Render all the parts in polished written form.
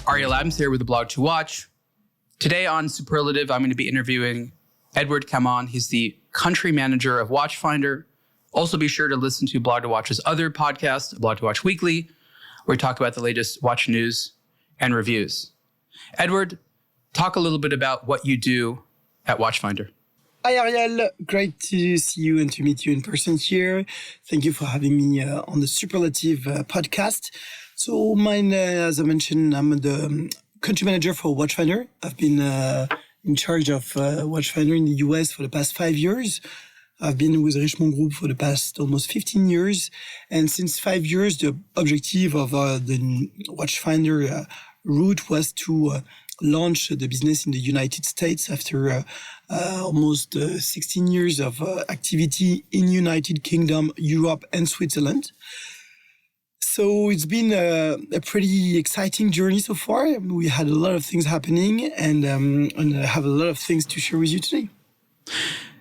Ariel Adams here with aBlogtoWatch. Today on Superlative, I'm going to be interviewing Edouard Caumon. He's the country manager of Watchfinder. Also be sure to listen to aBlogtoWatch's other podcast, aBlogtoWatch Weekly, where we talk about the latest watch news and reviews. Edouard, talk a little bit about what you do at Watchfinder. Hi, Ariel. Great to see you and to meet you in person here. Thank you for having me on the Superlative Podcast. So mine, as I mentioned, I'm the country manager for Watchfinder. I've been in charge of Watchfinder in the US for the past 5 years. I've been with Richemont Group for the past almost 15 years. And since 5 years, the objective of the Watchfinder route was to launch the business in the United States after almost 16 years of activity in United Kingdom, Europe, and Switzerland. So it's been a pretty exciting journey so far. We had a lot of things happening, and I have a lot of things to share with you today.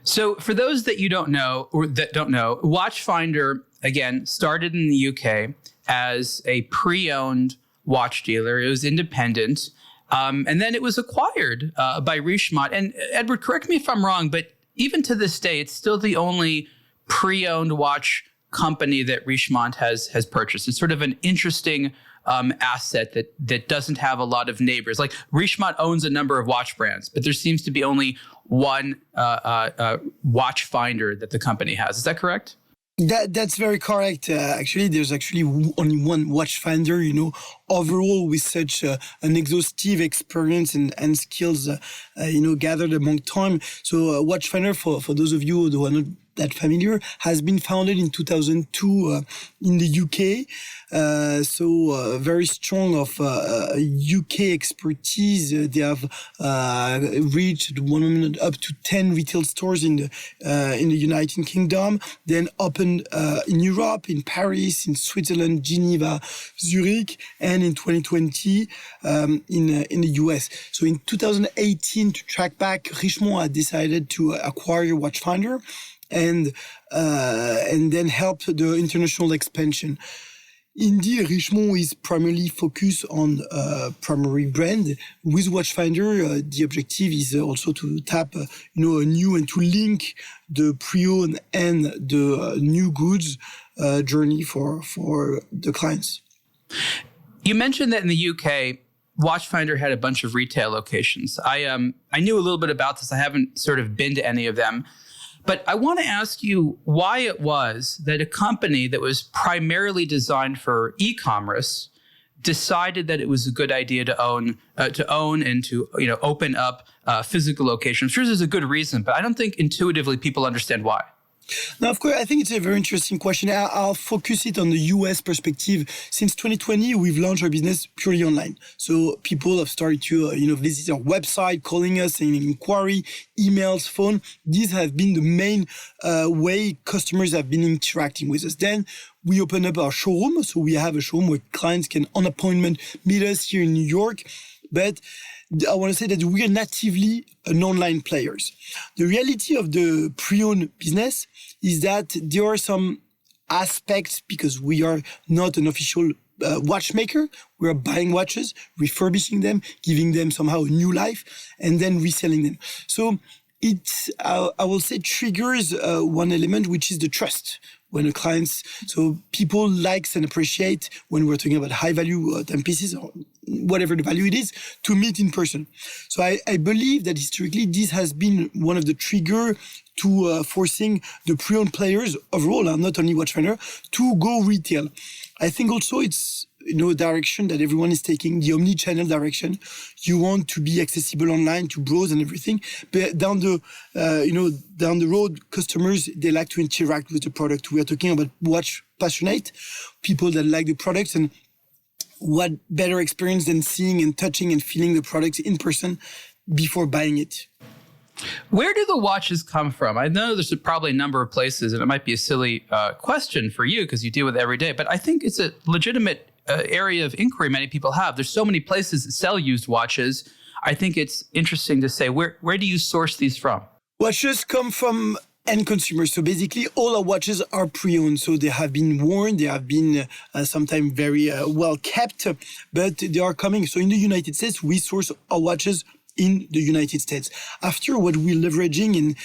So for those that you don't know, or that don't know, Watchfinder, again, started in the UK as a pre-owned watch dealer. It was independent. And then it was acquired by Richemont. And Edouard, correct me if I'm wrong, but even to this day, it's still the only pre-owned watch company that Richemont has purchased. It's sort of an interesting asset that doesn't have a lot of neighbors. Like Richemont owns a number of watch brands, but there seems to be only one Watchfinder that the company has. Is that correct? That's very correct. Actually, there's only one Watchfinder, overall with such an exhaustive experience and skills, gathered among time. So Watchfinder, for those of you who are not that familiar, has been founded in 2002 in the UK. So very strong of UK expertise. They have reached up to 10 retail stores in the United Kingdom, then opened in Europe, in Paris, in Switzerland, Geneva, Zurich, and in 2020 in the US. So in 2018, to track back, Richemont had decided to acquire Watchfinder and then help the international expansion. Indeed, Richemont is primarily focused on primary brand. With Watchfinder, the objective is also to tap, a new and to link the pre-owned and the new goods journey for the clients. You mentioned that in the UK, Watchfinder had a bunch of retail locations. I knew a little bit about this. I haven't sort of been to any of them. But I want to ask you why it was that a company that was primarily designed for e-commerce decided that it was a good idea to own and to open up physical locations. I'm sure there's a good reason, but I don't think intuitively people understand why. Now, of course, I think it's a very interesting question. I'll focus it on the US perspective. Since 2020, we've launched our business purely online. So people have started to, visit our website, calling us, an inquiry, emails, phone. These have been the main way customers have been interacting with us. Then we open up our showroom. So we have a showroom where clients can, on appointment, meet us here in New York. But I want to say that we are natively an online players. The reality of the pre-owned business is that there are some aspects, because we are not an official watchmaker. We are buying watches, refurbishing them, giving them somehow a new life, and then reselling them. So it, I will say, triggers one element, which is the trust. When the clients, so people likes and appreciate when we're talking about high value timepieces or whatever the value it is, to meet in person. So I believe that historically this has been one of the trigger to forcing the pre-owned players overall, and not only Watchfinder, to go retail. I think also it's direction that everyone is taking, the omni-channel direction. You want to be accessible online, to browse and everything. But down the road, customers, they like to interact with the product. We are talking about watch passionate people that like the products, and what better experience than seeing and touching and feeling the products in person before buying it. Where do the watches come from? I know there's probably a number of places, and it might be a silly question for you because you deal with it every day, but I think it's a legitimate area of inquiry many people have. There's so many places that sell used watches. I think it's interesting to say, where do you source these from? Watches come from end consumers. So basically, all our watches are pre-owned. So they have been worn, they have been sometimes very well kept, but they are coming. So in the United States, we source our watches in the United States. After, what we're leveraging in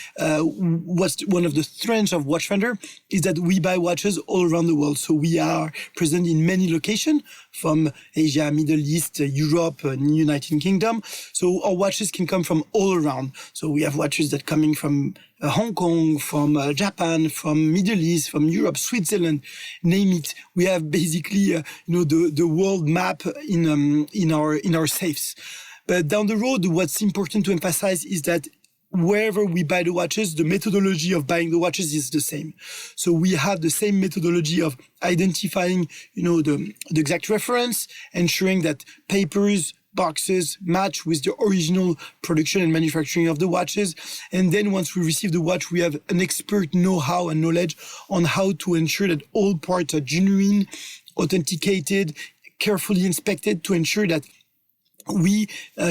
what's one of the strengths of Watchfinder is that we buy watches all around the world. So we are present in many locations from Asia, Middle East, Europe, and United Kingdom. So our watches can come from all around. So we have watches that coming from Hong Kong, from Japan, from Middle East, from Europe, Switzerland, name it. We have basically, the world map in our safes. But down the road, what's important to emphasize is that wherever we buy the watches, the methodology of buying the watches is the same. So we have the same methodology of identifying, the exact reference, ensuring that papers, boxes match with the original production and manufacturing of the watches. And then once we receive the watch, we have an expert know-how and knowledge on how to ensure that all parts are genuine, authenticated, carefully inspected to ensure that we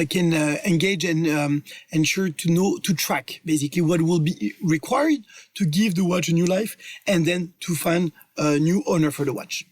can engage and ensure to track basically what will be required to give the watch a new life and then to find a new owner for the watch.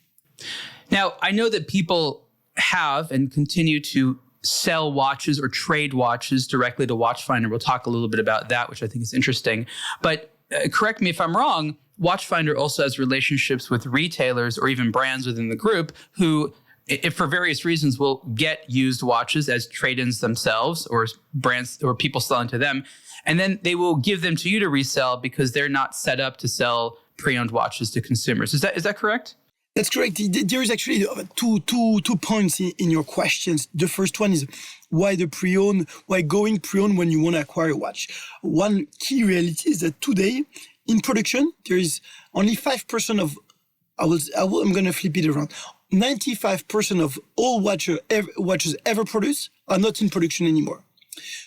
Now, I know that people have and continue to sell watches or trade watches directly to Watchfinder. We'll talk a little bit about that, which I think is interesting. But correct me if I'm wrong, Watchfinder also has relationships with retailers or even brands within the group who, if for various reasons, will get used watches as trade-ins themselves or brands or people selling to them. And then they will give them to you to resell because they're not set up to sell pre-owned watches to consumers. Is that correct? That's correct. There is actually two points in your questions. The first one is why going pre-owned when you want to acquire a watch. One key reality is that today in production, there is only 5% of, I'm going to flip it around. 95% of all watches ever produced are not in production anymore.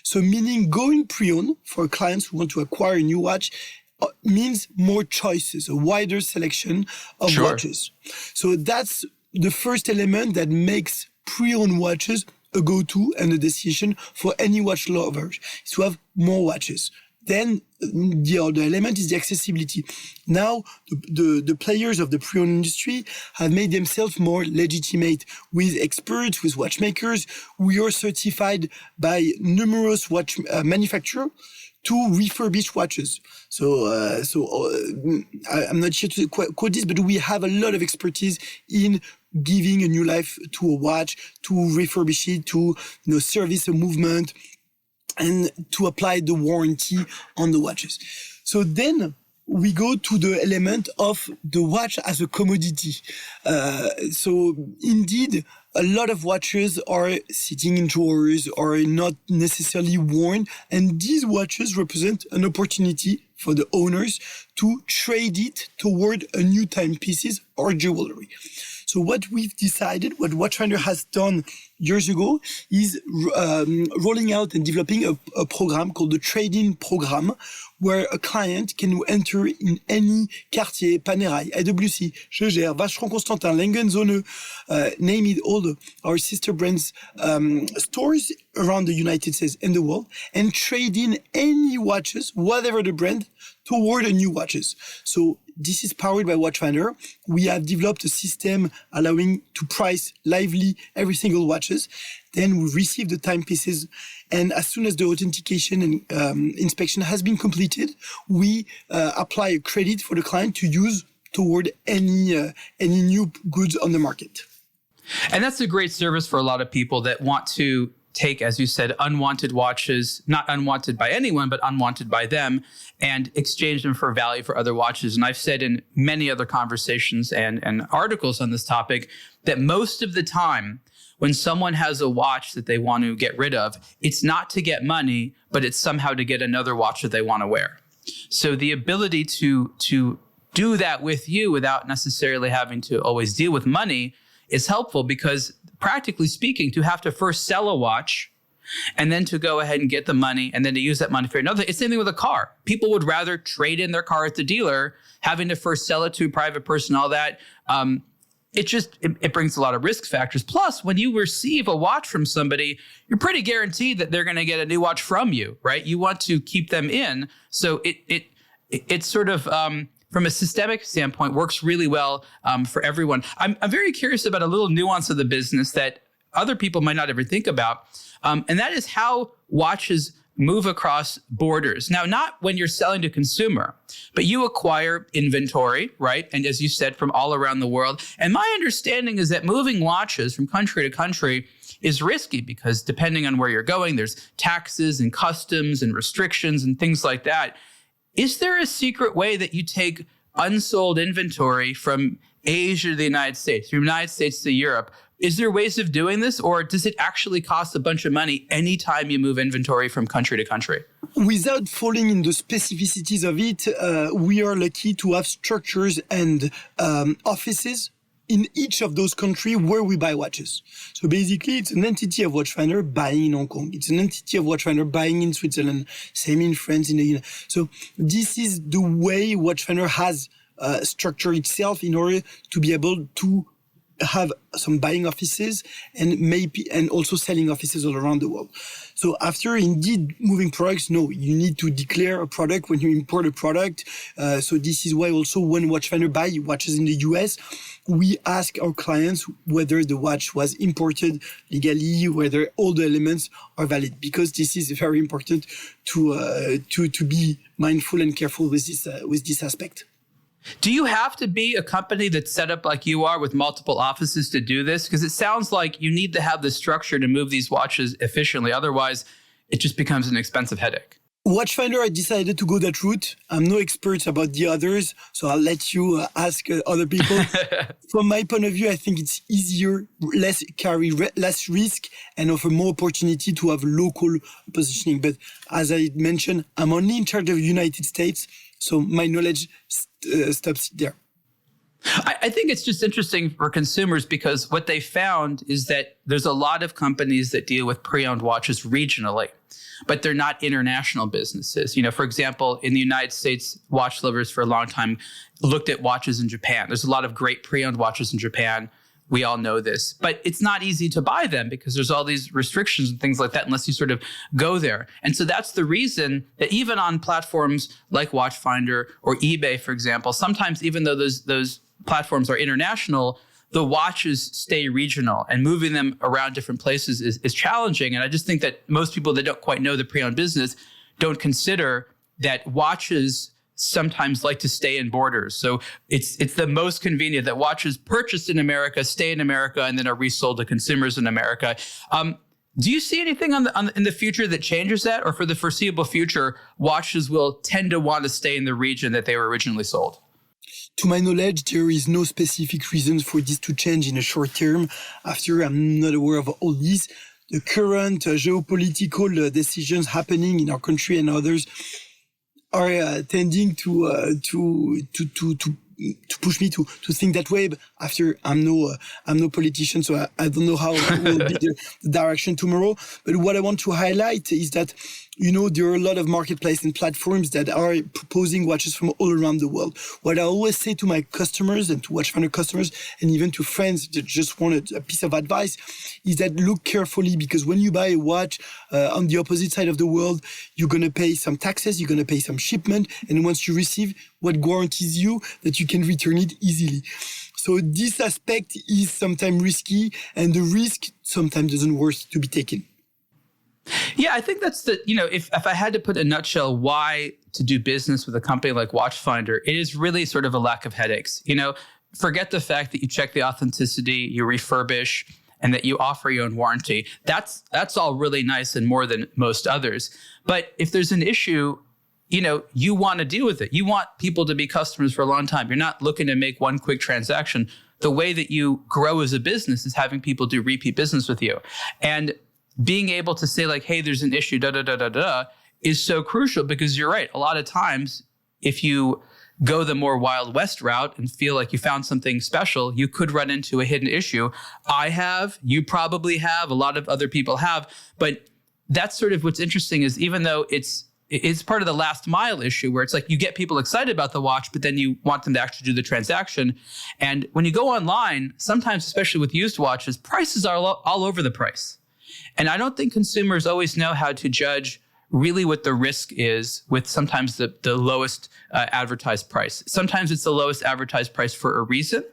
So meaning going pre-owned for clients who want to acquire a new watch means more choices, a wider selection of watches. So that's the first element that makes pre-owned watches a go-to and a destination for any watch lover, is to have more watches. Then the other element is the accessibility. Now, the players of the pre-owned industry have made themselves more legitimate with experts, with watchmakers. We are certified by numerous watch manufacturers to refurbish watches. So I'm not sure to quote this, but we have a lot of expertise in giving a new life to a watch, to refurbish it, to service a movement, and to apply the warranty on the watches. So then we go to the element of the watch as a commodity. So indeed, a lot of watches are sitting in drawers or not necessarily worn. And these watches represent an opportunity for the owners to trade it toward a new timepieces or jewelry. So what we've decided, what Watchfinder has done years ago, is rolling out and developing a program called the trade-in program, where a client can enter in any Cartier, Panerai, IWC, Jaeger, Vacheron Constantin, Lange & Söhne, name it, all our sister brands stores around the United States and the world, and trade in any watches, whatever the brand, toward a new watches. So this is powered by Watchfinder. We have developed a system allowing to price lively every single watches. Then we receive the timepieces, and as soon as the authentication and inspection has been completed, we apply a credit for the client to use toward any new goods on the market. And that's a great service for a lot of people that want to take, as you said, unwanted watches, not unwanted by anyone, but unwanted by them, and exchange them for value for other watches. And I've said in many other conversations and articles on this topic that most of the time when someone has a watch that they want to get rid of, it's not to get money, but it's somehow to get another watch that they want to wear. So the ability to do that with you without necessarily having to always deal with money is helpful, because practically speaking, to have to first sell a watch and then to go ahead and get the money and then to use that money for another, it's the same thing with a car. People would rather trade in their car at the dealer, having to first sell it to a private person, all that. It brings a lot of risk factors. Plus, when you receive a watch from somebody, you're pretty guaranteed that they're going to get a new watch from you, right? You want to keep them in. So it's sort of, from a systemic standpoint, works really well for everyone. I'm very curious about a little nuance of the business that other people might not ever think about. And that is how watches move across borders. Now, not when you're selling to consumer, but you acquire inventory, right? And as you said, from all around the world. And my understanding is that moving watches from country to country is risky because depending on where you're going, there's taxes and customs and restrictions and things like that. Is there a secret way that you take unsold inventory from Asia to the United States, from the United States to Europe? Is there ways of doing this, or does it actually cost a bunch of money anytime you move inventory from country to country? Without falling in the specificities of it, we are lucky to have structures and offices in each of those countries where we buy watches. So basically, it's an entity of Watchfinder buying in Hong Kong. It's an entity of Watchfinder buying in Switzerland, same in France. So this is the way Watchfinder has structured itself in order to be able to have some buying offices and also selling offices all around the world. So after indeed moving products, no, you need to declare a product when you import a product. So this is why also when Watchfinder buy watches in the US, we ask our clients whether the watch was imported legally, whether all the elements are valid, because this is very important to be mindful and careful with this aspect. Do you have to be a company that's set up like you are with multiple offices to do this? Because it sounds like you need to have the structure to move these watches efficiently. Otherwise, it just becomes an expensive headache. Watchfinder, I decided to go that route. I'm no expert about the others, so I'll let you ask other people. From my point of view, I think it's easier, less risk, and offer more opportunity to have local positioning. But as I mentioned, I'm only in charge of the United States, so my knowledge stops there. I think it's just interesting for consumers because what they found is that there's a lot of companies that deal with pre-owned watches regionally, but they're not international businesses. You know, for example, in the United States, watch lovers for a long time looked at watches in Japan. There's a lot of great pre-owned watches in Japan. We all know this, but it's not easy to buy them because there's all these restrictions and things like that unless you sort of go there. And so that's the reason that even on platforms like Watchfinder or eBay, for example, sometimes even though those platforms are international, the watches stay regional, and moving them around different places is challenging. And I just think that most people that don't quite know the pre-owned business don't consider that watches sometimes like to stay in borders. So it's the most convenient that watches purchased in America stay in America and then are resold to consumers in America. Do you see anything in the future that changes that, or for the foreseeable future, watches will tend to want to stay in the region that they were originally sold? To my knowledge, there is no specific reason for this to change in a short term. After, I'm not aware of all these. The current geopolitical decisions happening in our country and others are tending to push me to think that way. But after, I'm no politician, so I don't know how will be the direction tomorrow. But what I want to highlight is that, you know, there are a lot of marketplace and platforms that are proposing watches from all around the world. What I always say to my customers and to Watchfinder customers, and even to friends that just wanted a piece of advice, is that look carefully, because when you buy a watch on the opposite side of the world, you're going to pay some taxes, you're going to pay some shipment, and once you receive, what guarantees you that you can return it easily? So this aspect is sometimes risky, and the risk sometimes doesn't worth to be taken. Yeah, I think that's if I had to put in a nutshell why to do business with a company like Watchfinder, it is really sort of a lack of headaches. You know, forget the fact that you check the authenticity, you refurbish, and that you offer your own warranty. That's all really nice and more than most others. But if there's an issue, you know, you want to deal with it. You want people to be customers for a long time. You're not looking to make one quick transaction. The way that you grow as a business is having people do repeat business with you. And being able to say like, hey, there's an issue, is so crucial, because you're right. A lot of times, if you go the more Wild West route and feel like you found something special, you could run into a hidden issue. I have, you probably have, a lot of other people have. But that's sort of what's interesting, is even though it's part of the last mile issue where it's like you get people excited about the watch, but then you want them to actually do the transaction. And when you go online, sometimes, especially with used watches, prices are all over the price. And I don't think consumers always know how to judge really what the risk is with sometimes the lowest advertised price. Sometimes it's the lowest advertised price for a reason.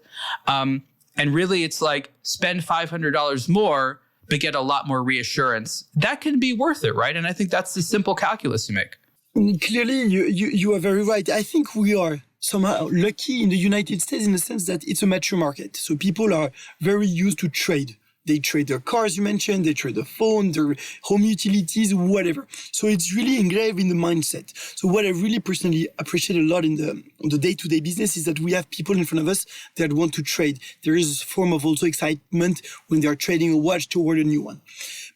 And really it's like spend $500 more, but get a lot more reassurance. That can be worth it, right? And I think that's the simple calculus to make. Clearly, you are very right. I think we are somehow lucky in the United States in the sense that it's a mature market. So people are very used to trade. They trade their cars, you mentioned, they trade their phone, their home utilities, whatever. So it's really engraved in the mindset. So what I really personally appreciate a lot in the day-to-day business is that we have people in front of us that want to trade. There is a form of also excitement when they are trading a watch toward a new one.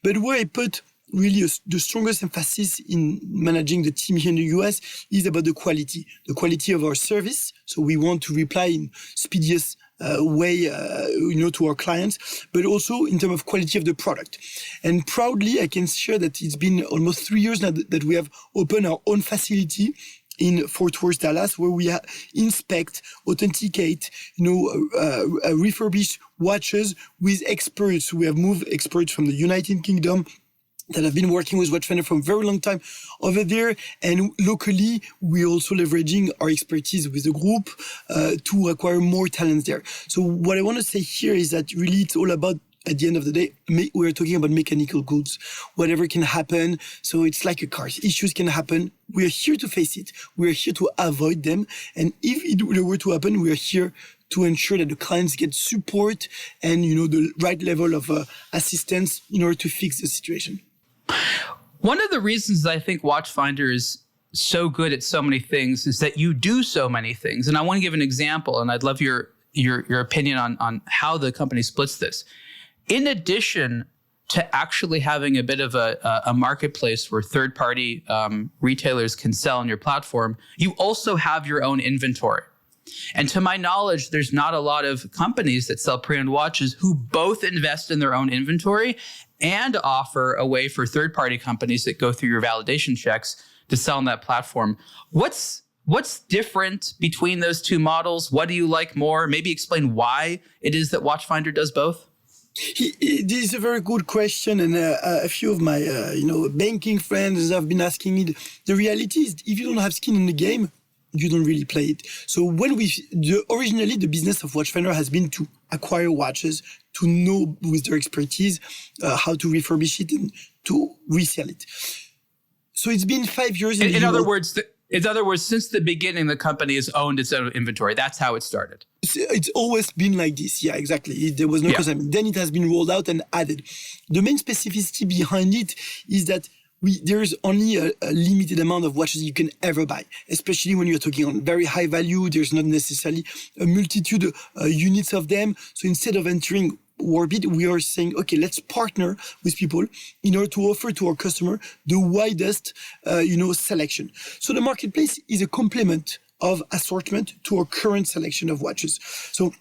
But where I put really the strongest emphasis in managing the team here in the US is about the quality of our service. So we want to reply in speediest way, to our clients, but also in terms of quality of the product. And proudly, I can share that it's been almost 3 years now that we have opened our own facility in Fort Worth, Dallas, where we inspect, authenticate, refurbish watches with experts. We have moved experts from the United Kingdom that have been working with Watchfinder for a very long time over there. And locally, we're also leveraging our expertise with the group to acquire more talents there. So what I want to say here is that really it's all about, at the end of the day, we're talking about mechanical goods. Whatever can happen. So it's like a car. Issues can happen. We're here to face it. We're here to avoid them. And if it were to happen, we're here to ensure that the clients get support and, the right level of assistance in order to fix the situation. One of the reasons I think Watchfinder is so good at so many things is that you do so many things. And I want to give an example, and I'd love your opinion on how the company splits this. In addition to actually having a bit of a marketplace where third-party retailers can sell on your platform, you also have your own inventory. And to my knowledge, there's not a lot of companies that sell pre-owned watches who both invest in their own inventory and offer a way for third-party companies that go through your validation checks to sell on that platform. What's different between those two models? What do you like more? Maybe explain why it is that Watchfinder does both. This is a very good question, and a few of my banking friends have been asking me. The reality is, if you don't have skin in the game, you don't really play it. So originally the business of Watchfinder has been to acquire watches, to know with their expertise how to refurbish it and to resell it. So it's been 5 years. In other words, since the beginning, the company has owned its own inventory. That's how it started. It's always been like this. Yeah, exactly. There was no consignment. Then it has been rolled out and added. The main specificity behind it is that there's only a limited amount of watches you can ever buy, especially when you're talking on very high value. There's not necessarily a multitude units of them. So instead of entering Warbit, we are saying, okay, let's partner with people in order to offer to our customer the widest, selection. So the marketplace is a complement of assortment to our current selection of watches. So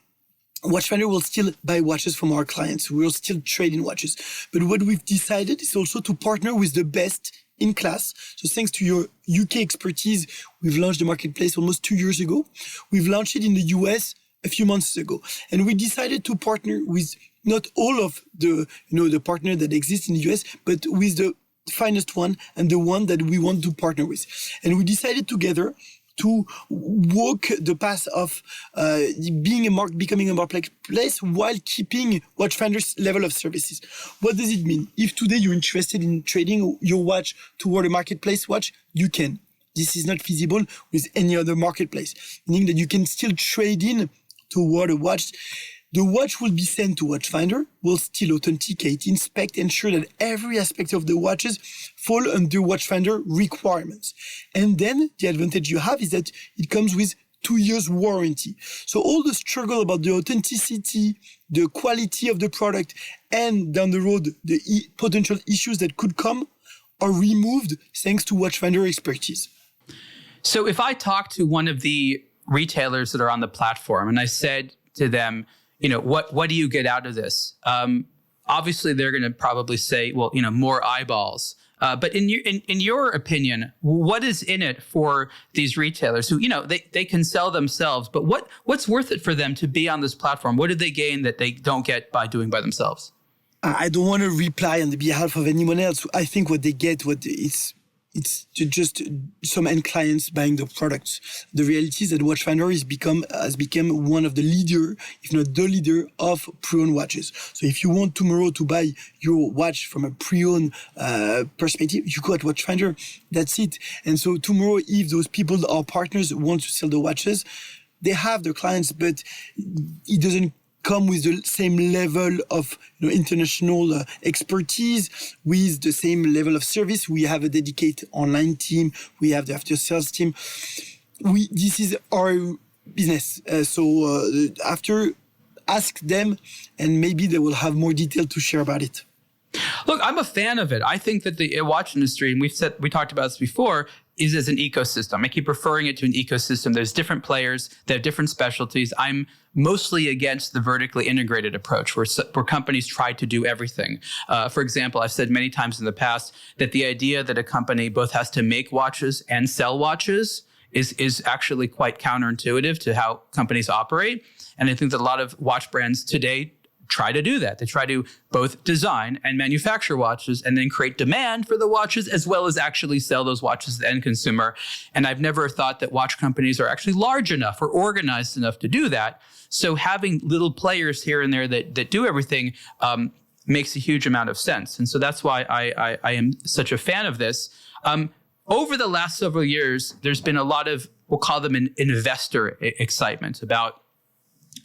Watchfinder will still buy watches from our clients. We will still trade in watches. But what we've decided is also to partner with the best in class. So thanks to your UK expertise, we've launched the marketplace almost 2 years ago. We've launched it in the US a few months ago. And we decided to partner with not all of the partner that exists in the US, but with the finest one and the one that we want to partner with. And we decided together to walk the path of becoming a marketplace while keeping Watchfinder's level of services. What does it mean? If today you're interested in trading your watch toward a marketplace watch, you can. This is not feasible with any other marketplace, meaning that you can still trade in toward a watch. The watch will be sent to Watchfinder, will still authenticate, inspect, ensure that every aspect of the watches fall under Watchfinder requirements. And then the advantage you have is that it comes with 2 years warranty. So all the struggle about the authenticity, the quality of the product, and down the road, the potential issues that could come are removed thanks to Watchfinder expertise. So if I talk to one of the retailers that are on the platform and I said to them, what do you get out of this? Obviously, they're going to probably say, well, more eyeballs. But in your opinion, what is in it for these retailers who, they can sell themselves, but what's worth it for them to be on this platform? What do they gain that they don't get by doing by themselves? I don't want to reply on the behalf of anyone else. I think what they get, it's it's just some end clients buying the products. The reality is that Watchfinder has become one of the leader, if not the leader, of pre-owned watches. So if you want tomorrow to buy your watch from a pre-owned perspective, you go at Watchfinder. That's it. And so tomorrow, if those people, our partners, want to sell the watches, they have their clients, but it doesn't come with the same level of international expertise, with the same level of service. We have a dedicated online team. We have the after sales team. This is our business. After, ask them, and maybe they will have more detail to share about it. Look, I'm a fan of it. I think that the watch industry, and we talked about this before, is as an ecosystem. I keep referring it to an ecosystem. There's different players. They have different specialties. I'm mostly against the vertically integrated approach where companies try to do everything. For example, I've said many times in the past that the idea that a company both has to make watches and sell watches is actually quite counterintuitive to how companies operate. And I think that a lot of watch brands today try to do that. They try to both design and manufacture watches and then create demand for the watches, as well as actually sell those watches to the end consumer. And I've never thought that watch companies are actually large enough or organized enough to do that. So having little players here and there that do everything makes a huge amount of sense. And so that's why I am such a fan of this. Over the last several years, there's been a lot of, we'll call them an investor excitement about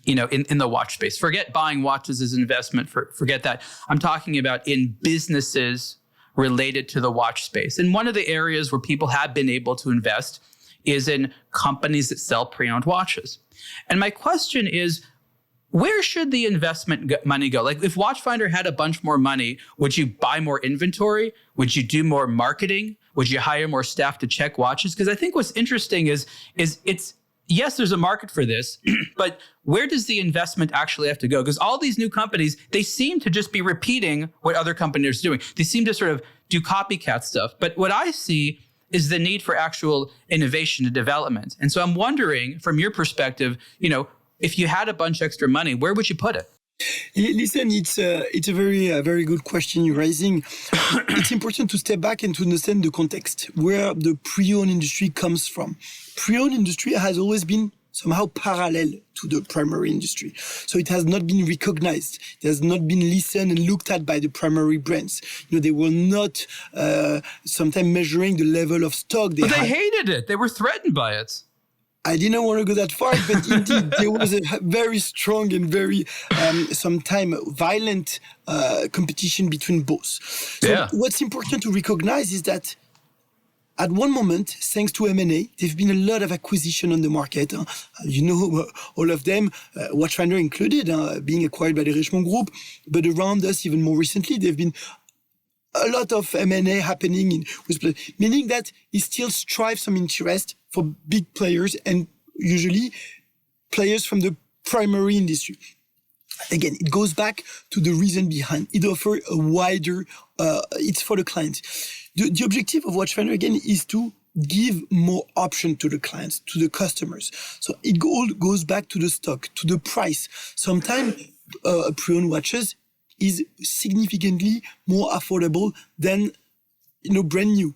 in the watch space. Forget buying watches as an investment. Forget that. I'm talking about in businesses related to the watch space. And one of the areas where people have been able to invest is in companies that sell pre-owned watches. And my question is, where should the investment money go? Like if Watchfinder had a bunch more money, would you buy more inventory? Would you do more marketing? Would you hire more staff to check watches? Because I think what's interesting is it's, yes, there's a market for this, but where does the investment actually have to go? Because all these new companies, they seem to just be repeating what other companies are doing. They seem to sort of do copycat stuff. But what I see is the need for actual innovation and development. And so I'm wondering, from your perspective, if you had a bunch extra money, where would you put it? Listen, it's a very good question you're raising. It's important to step back and to understand the context where the pre-owned industry comes from. Pre-owned industry has always been somehow parallel to the primary industry. So it has not been recognized. It has not been listened and looked at by the primary brands. They were not sometimes measuring the level of stock they had. But they hated it. They were threatened by it. I didn't want to go that far, but indeed there was a very strong and very sometimes violent competition between both. So what's important to recognize is that at one moment, thanks to M&A, there've been a lot of acquisition on the market. All of them, Watchfinder included, being acquired by the Richemont Group. But around us, even more recently, there've been a lot of M&A happening, meaning that it still strives some interest for big players and usually players from the primary industry. Again, it goes back to the reason behind. It offers a wider, it's for the client. The objective of Watchfinder, again, is to give more option to the clients, to the customers. So it all goes back to the stock, to the price. Sometimes pre-owned watches is significantly more affordable than brand new.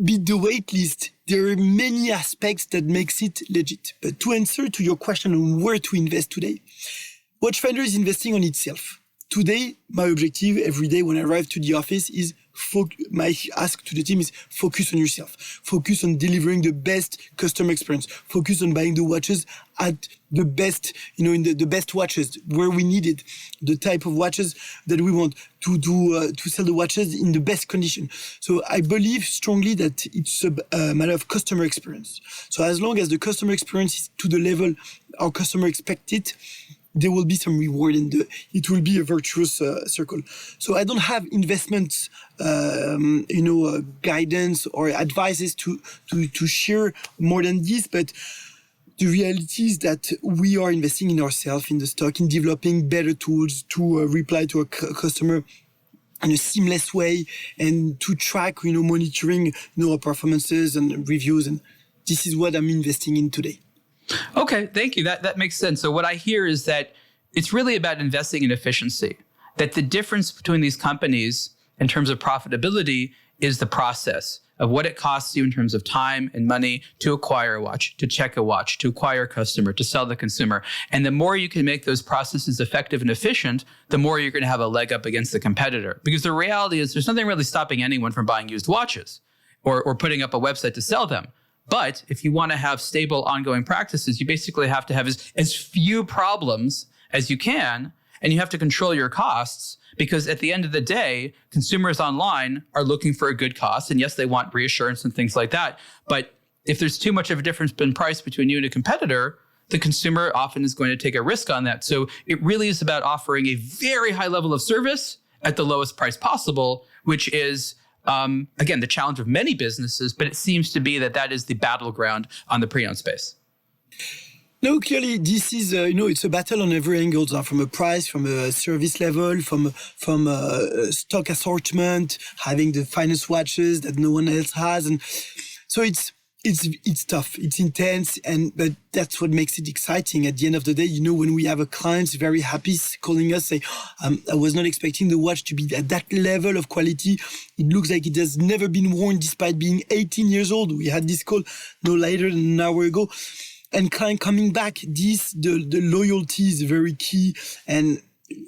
Beat the wait list. There are many aspects that makes it legit. But to answer to your question on where to invest today, Watchfinder is investing on itself. Today, my objective every day when I arrive to the office is my ask to the team is focus on yourself. Focus on delivering the best customer experience. Focus on buying the watches at the best, in the best watches where we need it. The type of watches that we want to sell the watches in the best condition. So I believe strongly that it's a matter of customer experience. So as long as the customer experience is to the level our customer expect it, there will be some reward and it will be a virtuous circle. So I don't have investment, guidance or advices to share more than this, but the reality is that we are investing in ourselves, in the stock, in developing better tools to reply to a customer in a seamless way and to track, monitoring, our performances and reviews. And this is what I'm investing in today. Okay, thank you. That makes sense. So what I hear is that it's really about investing in efficiency, that the difference between these companies in terms of profitability is the process of what it costs you in terms of time and money to acquire a watch, to check a watch, to acquire a customer, to sell the consumer. And the more you can make those processes effective and efficient, the more you're going to have a leg up against the competitor. Because the reality is there's nothing really stopping anyone from buying used watches or putting up a website to sell them. But if you want to have stable, ongoing practices, you basically have to have as few problems as you can, and you have to control your costs. Because at the end of the day, consumers online are looking for a good cost. And yes, they want reassurance and things like that. But if there's too much of a difference in price between you and a competitor, the consumer often is going to take a risk on that. So it really is about offering a very high level of service at the lowest price possible, which is, again, the challenge of many businesses. But it seems to be that is the battleground on the pre-owned space. No, clearly, this is, it's a battle on every angle, from a price, from a service level, from stock assortment, having the finest watches that no one else has. And so it's tough, it's intense, but that's what makes it exciting. At the end of the day, when we have a client very happy calling us, say, I was not expecting the watch to be at that level of quality. It looks like it has never been worn despite being 18 years old. We had this call no later than an hour ago. And client coming back, the loyalty is very key. And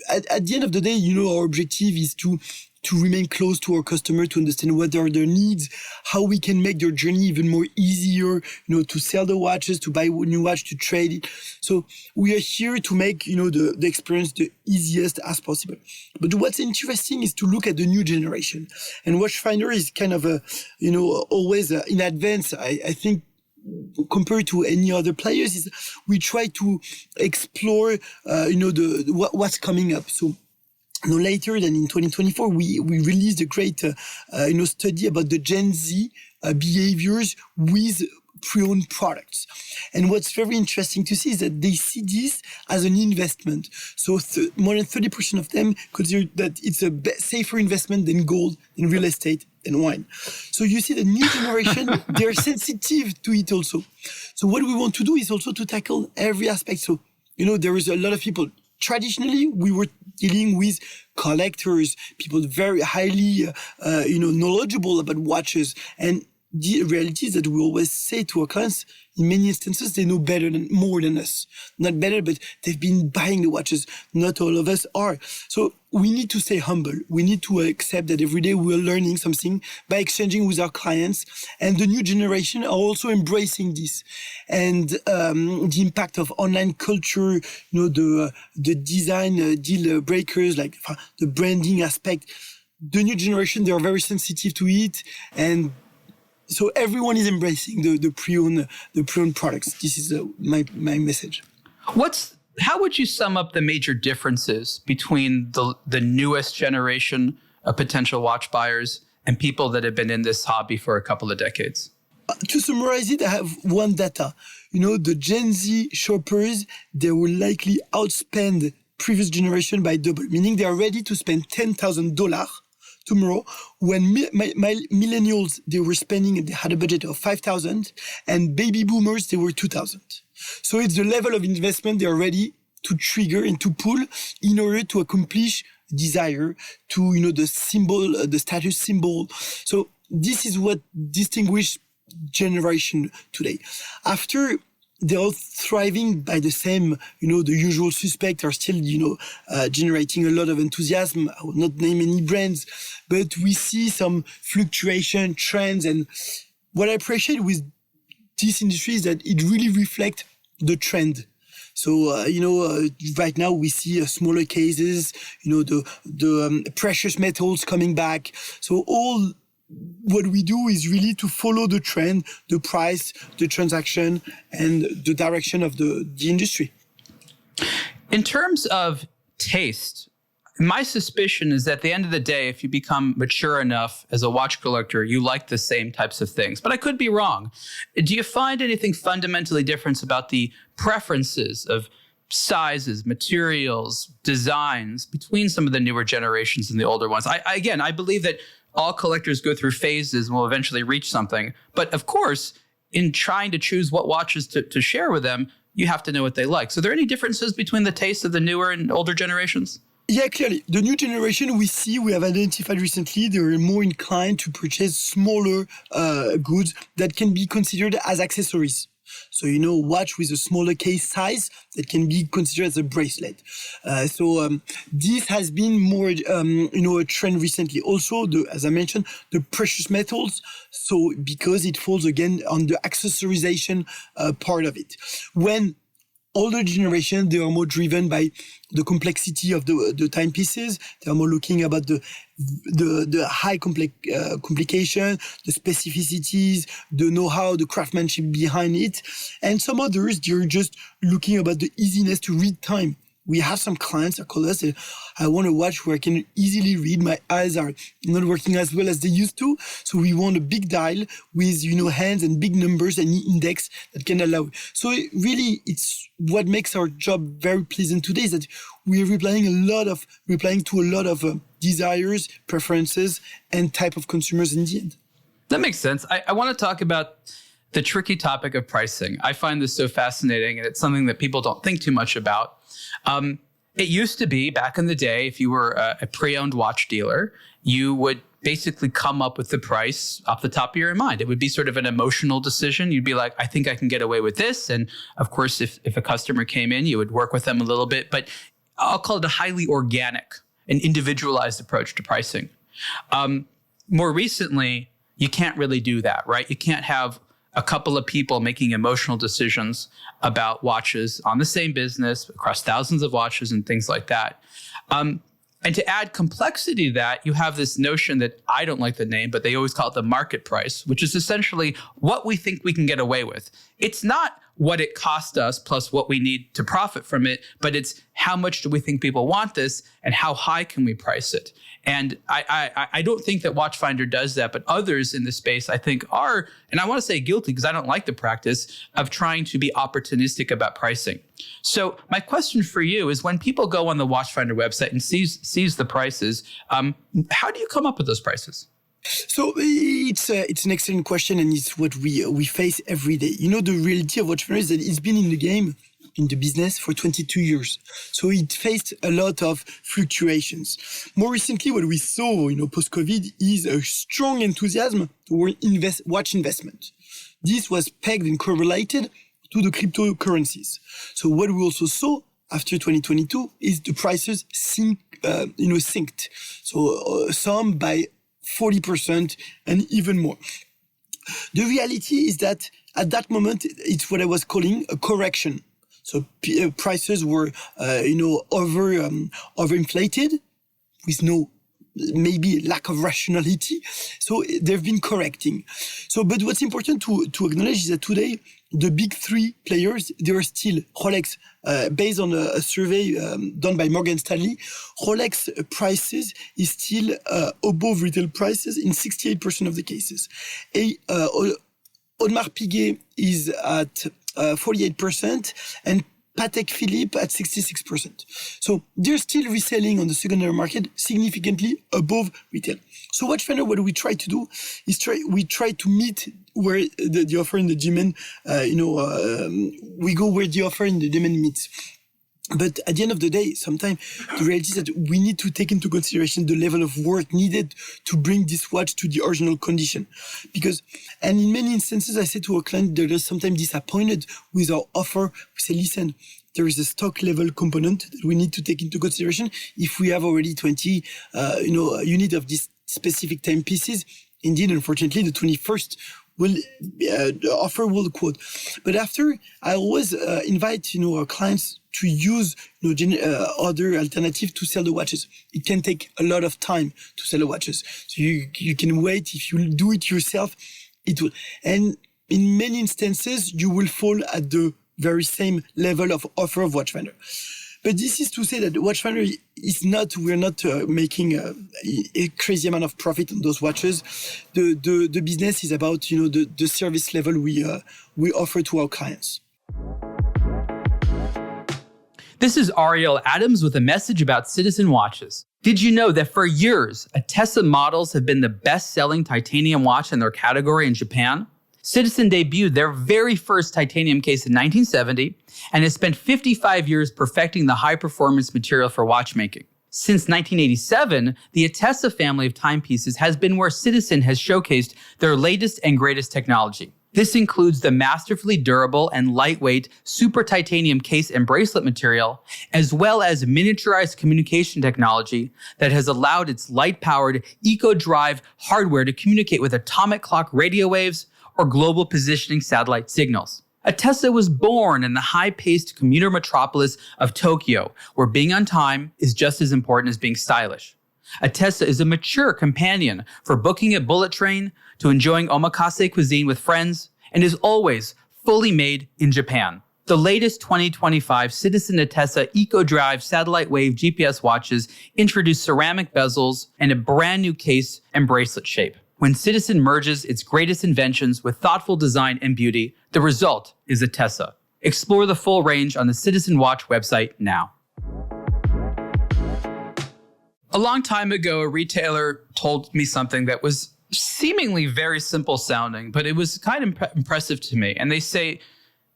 at the end of the day, our objective is to remain close to our customer, to understand what are their needs, how we can make their journey even more easier, to sell the watches, to buy a new watch, to trade it. So we are here to make, the experience the easiest as possible. But what's interesting is to look at the new generation. And Watchfinder is kind of always in advance, I think, compared to any other players, is we try to explore, what's coming up. So, no later than in 2024, we released a great, study about the Gen Z behaviors with pre-owned products. And what's very interesting to see is that they see this as an investment. So more than 30% of them consider that it's a safer investment than gold, than real estate, than wine. So you see the new generation, they're sensitive to it also. So what we want to do is also to tackle every aspect. So, there is a lot of people. Traditionally, we were dealing with collectors, people very highly, knowledgeable about watches. And the reality is that we always say to our clients, in many instances, they know more than us. Not better, but they've been buying the watches. Not all of us are. So we need to stay humble. We need to accept that every day we're learning something by exchanging with our clients. And the new generation are also embracing this. And the impact of online culture, the design deal breakers, like the branding aspect. The new generation, they are very sensitive to it. And so everyone is embracing the pre-owned products. This is my message. How would you sum up the major differences between the newest generation of potential watch buyers and people that have been in this hobby for a couple of decades? To summarize it, I have one data. The Gen Z shoppers, they will likely outspend previous generation by double, meaning they are ready to spend $10,000 tomorrow, when millennials, they were spending, they had a budget of 5,000, and baby boomers, they were 2,000. So it's the level of investment they are ready to trigger and to pull in order to accomplish desire, to, the symbol, the status symbol. So this is what distinguishes generation today. After they're all thriving by the same, the usual suspects are still, generating a lot of enthusiasm. I will not name any brands, but we see some fluctuation, trends. And what I appreciate with this industry is that it really reflects the trend. So, right now we see smaller cases, the precious metals coming back. So what we do is really to follow the trend, the price, the transaction, and the direction of the industry. In terms of taste, my suspicion is that at the end of the day, if you become mature enough as a watch collector, you like the same types of things. But I could be wrong. Do you find anything fundamentally different about the preferences of sizes, materials, designs between some of the newer generations and the older ones? I believe that all collectors go through phases and will eventually reach something. But of course, in trying to choose what watches to share with them, you have to know what they like. So are there any differences between the tastes of the newer and older generations? Yeah, clearly. The new generation we have identified recently, they're more inclined to purchase smaller goods that can be considered as accessories. So, watch with a smaller case size that can be considered as a bracelet. This has been more, a trend recently. Also, as I mentioned, the precious metals. So, because it falls again on the accessorization part of it. When older generation, they are more driven by the complexity of the timepieces. They are more looking about the high complication, the specificities, the know-how, the craftsmanship behind it. And some others, they're just looking about the easiness to read time. We have some clients that call us, I want a watch where I can easily read. My eyes are not working as well as they used to. So we want a big dial with, hands and big numbers and index that can allow. So it's what makes our job very pleasant today is that we're replying to a lot of desires, preferences, and type of consumers in the end. That makes sense. I want to talk about the tricky topic of pricing. I find this so fascinating, and it's something that people don't think too much about. It used to be back in the day, if you were a pre-owned watch dealer, you would basically come up with the price off the top of your mind. It would be sort of an emotional decision. You'd be like, I think I can get away with this. And of course, if a customer came in, you would work with them a little bit, but I'll call it a highly organic and individualized approach to pricing. More recently, you can't really do that, right? You can't have a couple of people making emotional decisions about watches on the same business across thousands of watches and things like that. And to add complexity to that, you have this notion that I don't like the name, but they always call it the market price, which is essentially what we think we can get away with. It's not what it cost us plus what we need to profit from it, but it's how much do we think people want this and how high can we price it? And I don't think that Watchfinder does that, but others in the space I think are, and I want to say guilty because I don't like the practice of trying to be opportunistic about pricing. So my question for you is when people go on the Watchfinder website and sees the prices, how do you come up with those prices? So it's an excellent question, and it's what we face every day. The reality of Watchfinder is that it's been in the game, in the business for 22 years. So it faced a lot of fluctuations. More recently, what we saw, post-COVID is a strong enthusiasm toward watch investment. This was pegged and correlated to the cryptocurrencies. So what we also saw after 2022 is the prices synced. So some by 40% and even more. The reality is that at that moment, it's what I was calling a correction. So prices were, overinflated with no maybe lack of rationality. So they've been correcting. So, but what's important to acknowledge is that today, the big three players, they are still Rolex, based on a survey done by Morgan Stanley. Rolex prices is still above retail prices in 68% of the cases. Audemars Piguet is at 48% and Patek Philippe at 66%. So they're still reselling on the secondary market significantly above retail. So Watchfinder, what we try to do is we try to meet where the offer and the demand, we go where the offer and the demand meets. But at the end of the day, sometimes the reality is that we need to take into consideration the level of work needed to bring this watch to the original condition. And in many instances, I say to a client that is sometimes disappointed with our offer. We say, listen, there is a stock level component that we need to take into consideration. If we have already 20, unit of these specific timepieces, indeed, unfortunately, the 21st the offer will quote. But after, I always invite, our clients to use other alternatives to sell the watches. It can take a lot of time to sell the watches. So you can wait. If you do it yourself, it will. And in many instances, you will fall at the very same level of offer of Watchfinder. But this is to say that Watchfinder we're not making a crazy amount of profit on those watches. The business is about, the service level we offer to our clients. This is Ariel Adams with a message about Citizen watches. Did you know that for years, Atessa models have been the best-selling titanium watch in their category in Japan? Citizen debuted their very first titanium case in 1970 and has spent 55 years perfecting the high-performance material for watchmaking. Since 1987, the Atessa family of timepieces has been where Citizen has showcased their latest and greatest technology. This includes the masterfully durable and lightweight super titanium case and bracelet material, as well as miniaturized communication technology that has allowed its light-powered eco-drive hardware to communicate with atomic clock radio waves or global positioning satellite signals. Atessa was born in the high-paced commuter metropolis of Tokyo, where being on time is just as important as being stylish. Atessa is a mature companion for booking a bullet train to enjoying omakase cuisine with friends, and is always fully made in Japan. The latest 2025 Citizen Atessa EcoDrive satellite wave GPS watches introduce ceramic bezels and a brand new case and bracelet shape. When Citizen merges its greatest inventions with thoughtful design and beauty, the result is Atessa. Explore the full range on the Citizen Watch website now. A long time ago, a retailer told me something that was seemingly very simple sounding, but it was kind of impressive to me. And they say,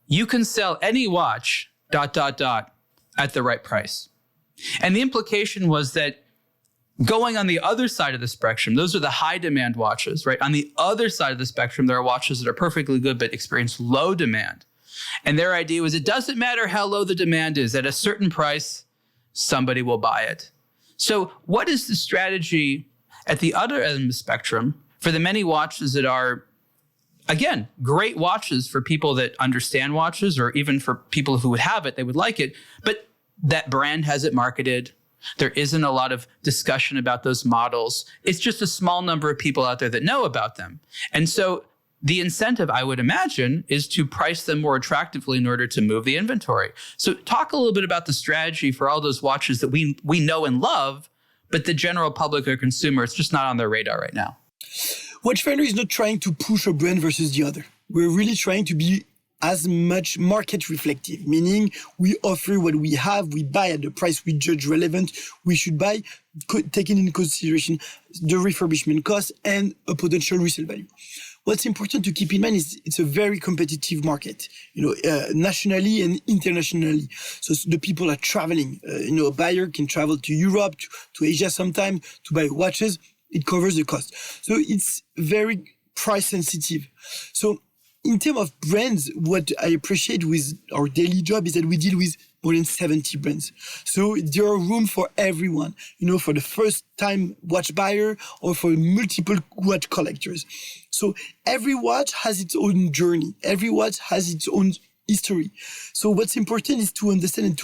you can sell any watch, ... at the right price. And the implication was that going on the other side of the spectrum, those are the high demand watches, right? On the other side of the spectrum, there are watches that are perfectly good but experience low demand. And their idea was it doesn't matter how low the demand is, at a certain price, somebody will buy it. So what is the strategy at the other end of the spectrum for the many watches that are, again, great watches for people that understand watches, or even for people who would have it, they would like it, but that brand has it marketed. There isn't a lot of discussion about those models. It's just a small number of people out there that know about them. And so the incentive, I would imagine, is to price them more attractively in order to move the inventory. So talk a little bit about the strategy for all those watches that we know and love, but the general public or consumer, it's just not on their radar right now. Watchfinder is not trying to push a brand versus the other. We're really trying to be as much market reflective, meaning we offer what we have, we buy at the price we judge relevant, we should buy, taking into consideration the refurbishment cost and a potential resale value. What's important to keep in mind is it's a very competitive market, nationally and internationally. So the people are traveling. A buyer can travel to Europe, to Asia sometime to buy watches. It covers the cost. So it's very price sensitive. So in terms of brands, what I appreciate with our daily job is that we deal with more than 70 brands. So there are room for everyone, for the first time watch buyer or for multiple watch collectors. So every watch has its own journey. Every watch has its own history. So what's important is to understand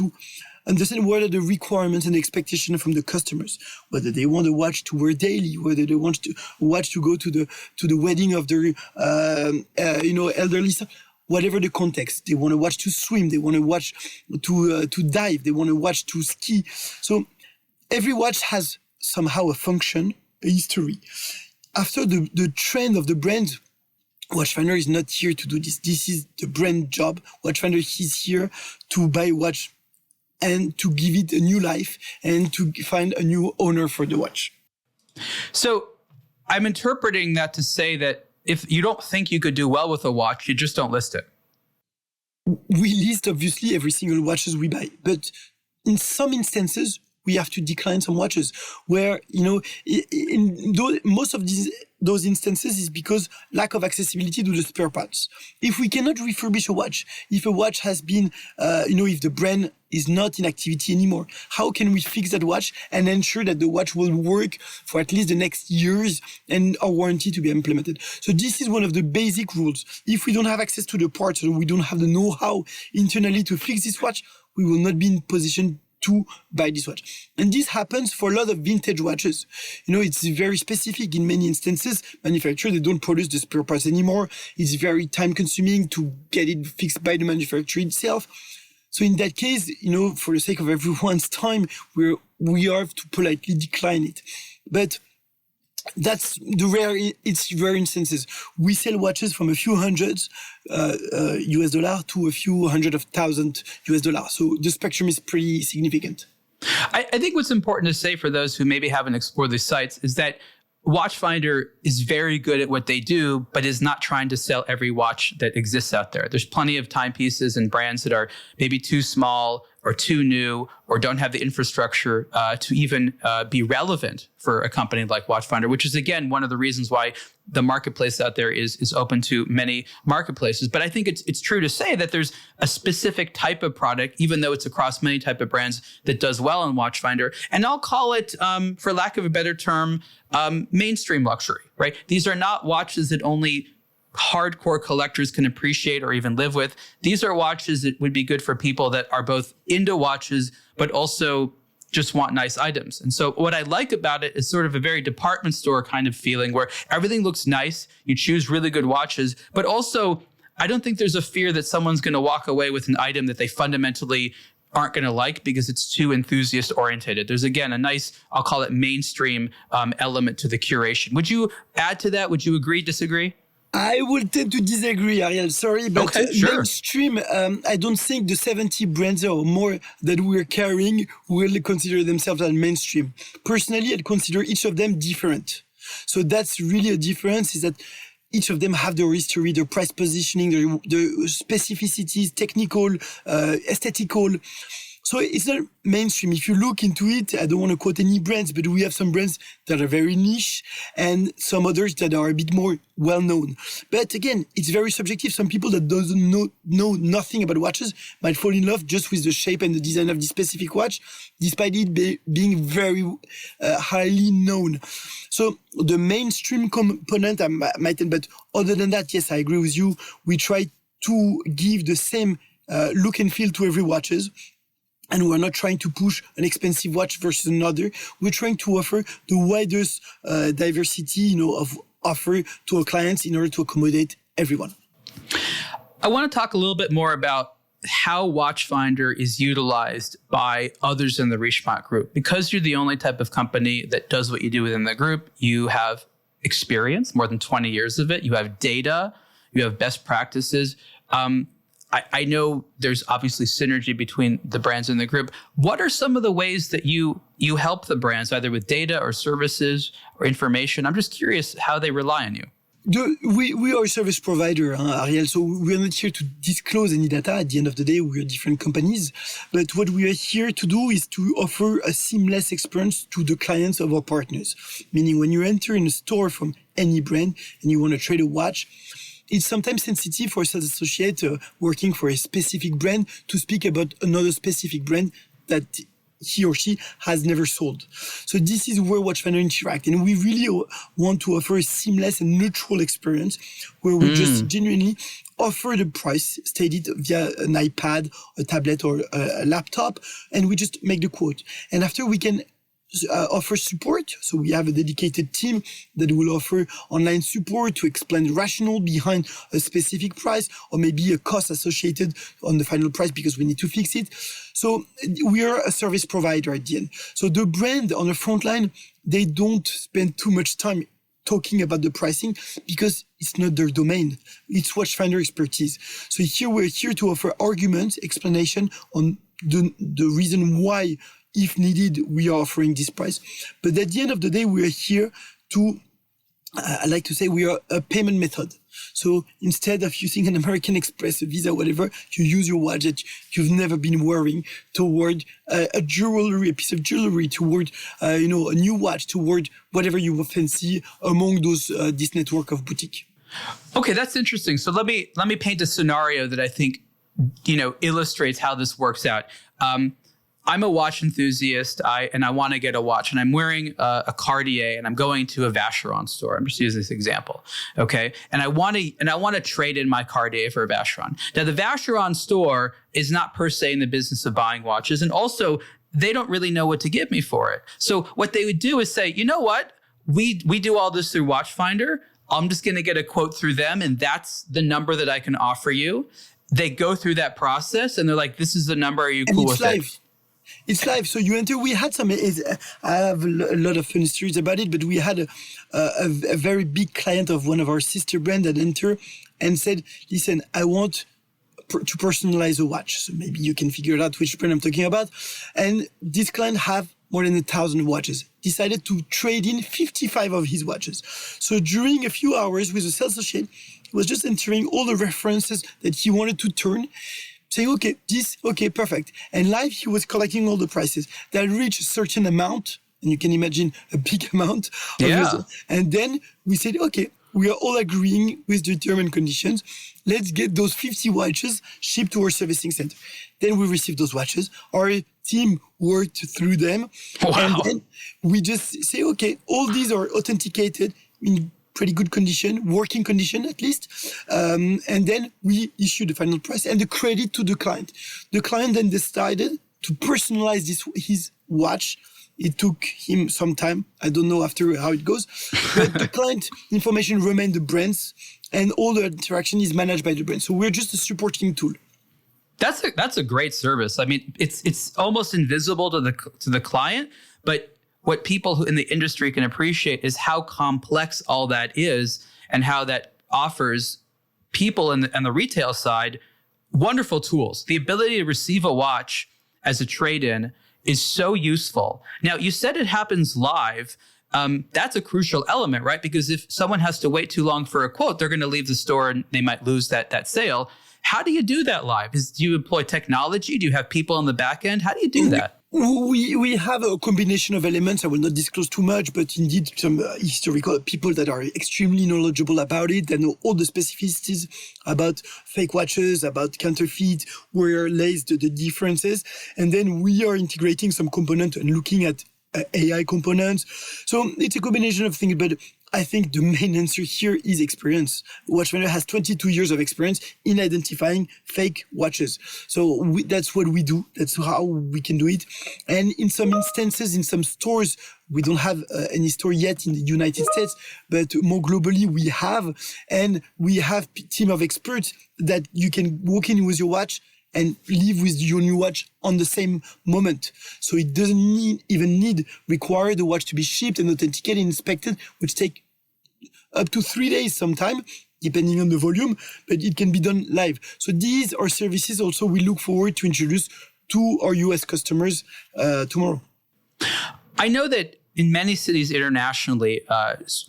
what are the requirements and expectations from the customers, whether they want a watch to wear daily, whether they want to watch to go to the wedding of their elderly son, whatever the context. They want to watch to swim, they want to watch to dive, they want to watch to ski. So every watch has somehow a function, a history. After the trend of the brand, Watchfinder is not here to do this. This is the brand job. Watchfinder is here to buy watch and to give it a new life and to find a new owner for the watch. So I'm interpreting that to say that if you don't think you could do well with a watch, you just don't list it. We list, obviously, every single watches we buy. But in some instances, we have to decline some watches where, most of those instances is because lack of accessibility to the spare parts. If we cannot refurbish a watch, if a watch has been, if the brand is not in activity anymore, how can we fix that watch and ensure that the watch will work for at least the next years and our warranty to be implemented? So this is one of the basic rules. If we don't have access to the parts or we don't have the know-how internally to fix this watch, we will not be in position to buy this watch. And this happens for a lot of vintage watches. It's very specific in many instances. Manufacturers, they don't produce the spare parts anymore. It's very time consuming to get it fixed by the manufacturer itself. So in that case, for the sake of everyone's time, we have to politely decline it. But that's it's rare instances. We sell watches from a few hundreds US dollar to a few hundred of thousand US dollar. So the spectrum is pretty significant. I think what's important to say for those who maybe haven't explored these sites is that Watchfinder is very good at what they do, but is not trying to sell every watch that exists out there. There's plenty of timepieces and brands that are maybe too small or too new or don't have the infrastructure to even be relevant for a company like Watchfinder, which is, again, one of the reasons why the marketplace out there is open to many marketplaces. But I think it's true to say that there's a specific type of product, even though it's across many type of brands, that does well in Watchfinder. And I'll call it, for lack of a better term, mainstream luxury, right? These are not watches that only hardcore collectors can appreciate or even live with. These are watches that would be good for people that are both into watches, but also just want nice items. And so what I like about it is sort of a very department store kind of feeling where everything looks nice. You choose really good watches, but also I don't think there's a fear that someone's going to walk away with an item that they fundamentally aren't going to like because it's too enthusiast oriented. There's, again, a nice, I'll call it mainstream element to the curation. Would you add to that? Would you agree, disagree? I will tend to disagree, Ariel. Sorry, but mainstream, I don't think the 70 brands or more that we're carrying will consider themselves as mainstream. Personally, I'd consider each of them different. So that's really a difference, is that each of them have their history, their price positioning, their specificities, technical, aesthetical. So it's not mainstream. If you look into it, I don't want to quote any brands, but we have some brands that are very niche and some others that are a bit more well-known. But again, it's very subjective. Some people that doesn't know nothing about watches might fall in love just with the shape and the design of this specific watch, despite it being very highly known. So the mainstream component, I might, but other than that, yes, I agree with you. We try to give the same look and feel to every watches. And we're not trying to push an expensive watch versus another. We're trying to offer the widest diversity, of offer to our clients in order to accommodate everyone. I want to talk a little bit more about how Watchfinder is utilized by others in the Richemont group. Because you're the only type of company that does what you do within the group, you have experience, more than 20 years of it. You have data, you have best practices. I know there's obviously synergy between the brands in the group. What are some of the ways that you help the brands, either with data or services or information? I'm just curious how they rely on you. We are a service provider, Ariel, so we are not here to disclose any data. At the end of the day, we are different companies. But what we are here to do is to offer a seamless experience to the clients of our partners. Meaning when you enter in a store from any brand and you want to trade a watch, it's sometimes sensitive for a sales associate working for a specific brand to speak about another specific brand that he or she has never sold. So this is where Watchfinder interact. And we really want to offer a seamless and neutral experience where we just genuinely offer the price stated via an iPad, a tablet, or a laptop, and we just make the quote. And after we can offer support. So we have a dedicated team that will offer online support to explain the rationale behind a specific price or maybe a cost associated on the final price because we need to fix it. So we are a service provider at the end. So the brand on the front line, they don't spend too much time talking about the pricing because it's not their domain. It's Watchfinder expertise. So here we're here to offer arguments, explanation on the reason why, if needed, we are offering this price. But at the end of the day, we are here to, I like to say, we are a payment method. So instead of using an American Express, a Visa, whatever, you use your watch that you've never been wearing toward a piece of jewelry, toward a new watch, toward whatever you fancy among those this network of boutique. Okay, that's interesting. So let me paint a scenario that I think illustrates how this works out. I'm a watch enthusiast, and I want to get a watch, and I'm wearing a Cartier, and I'm going to a Vacheron store. I'm just using this example, okay? And I want to trade in my Cartier for a Vacheron. Now, the Vacheron store is not per se in the business of buying watches, and also they don't really know what to give me for it. So what they would do is say, you know what? We do all this through Watchfinder. I'm just going to get a quote through them, and that's the number that I can offer you. They go through that process, and they're like, "This is the number. Are you cool with it?" It's live. So you enter. We had some. I have a lot of funny stories about it, but we had a very big client of one of our sister brands that entered and said, "Listen, I want to personalize a watch." So maybe you can figure out which brand I'm talking about. And this client have more than 1,000 watches. Decided to trade in 55 of his watches. So during a few hours with a sales associate, he was just entering all the references that he wanted to turn. saying, okay, perfect. And live, he was collecting all the prices that reached a certain amount, and you can imagine a big amount. And then we said, okay, we are all agreeing with the terms and conditions. Let's get those 50 watches shipped to our servicing center. Then we received those watches. Our team worked through them. Wow. And then we just say, okay, all these are authenticated in pretty good condition, working condition at least. And then we issue the final price and the credit to the client. The client then decided to personalize his watch. It took him some time. I don't know after how it goes, but the client information remained the brand's, and all the interaction is managed by the brand. So we're just a supporting tool. That's a great service. I mean, it's almost invisible to the client, but what people who in the industry can appreciate is how complex all that is, and how that offers people on the retail side wonderful tools. The ability to receive a watch as a trade-in is so useful. Now, you said it happens live. That's a crucial element, right? Because if someone has to wait too long for a quote, they're going to leave the store and they might lose that sale. How do you do that live? Do you employ technology? Do you have people on the back end? How do you do that? We have a combination of elements. I will not disclose too much, but indeed some historical people that are extremely knowledgeable about it, that know all the specificities about fake watches, about counterfeit, where lays the differences. And then we are integrating some component and looking at AI components. So it's a combination of things, but I think the main answer here is experience. Watchfinder has 22 years of experience in identifying fake watches. So that's what we do. That's how we can do it. And in some instances, in some stores, we don't have any store yet in the United States, but more globally we have. And we have a team of experts that you can walk in with your watch and leave with your new watch on the same moment. So it doesn't require the watch to be shipped and authenticated and inspected, which take up to 3 days sometime, depending on the volume, but it can be done live. So these are services also we look forward to introduce to our US customers tomorrow. I know that in many cities internationally,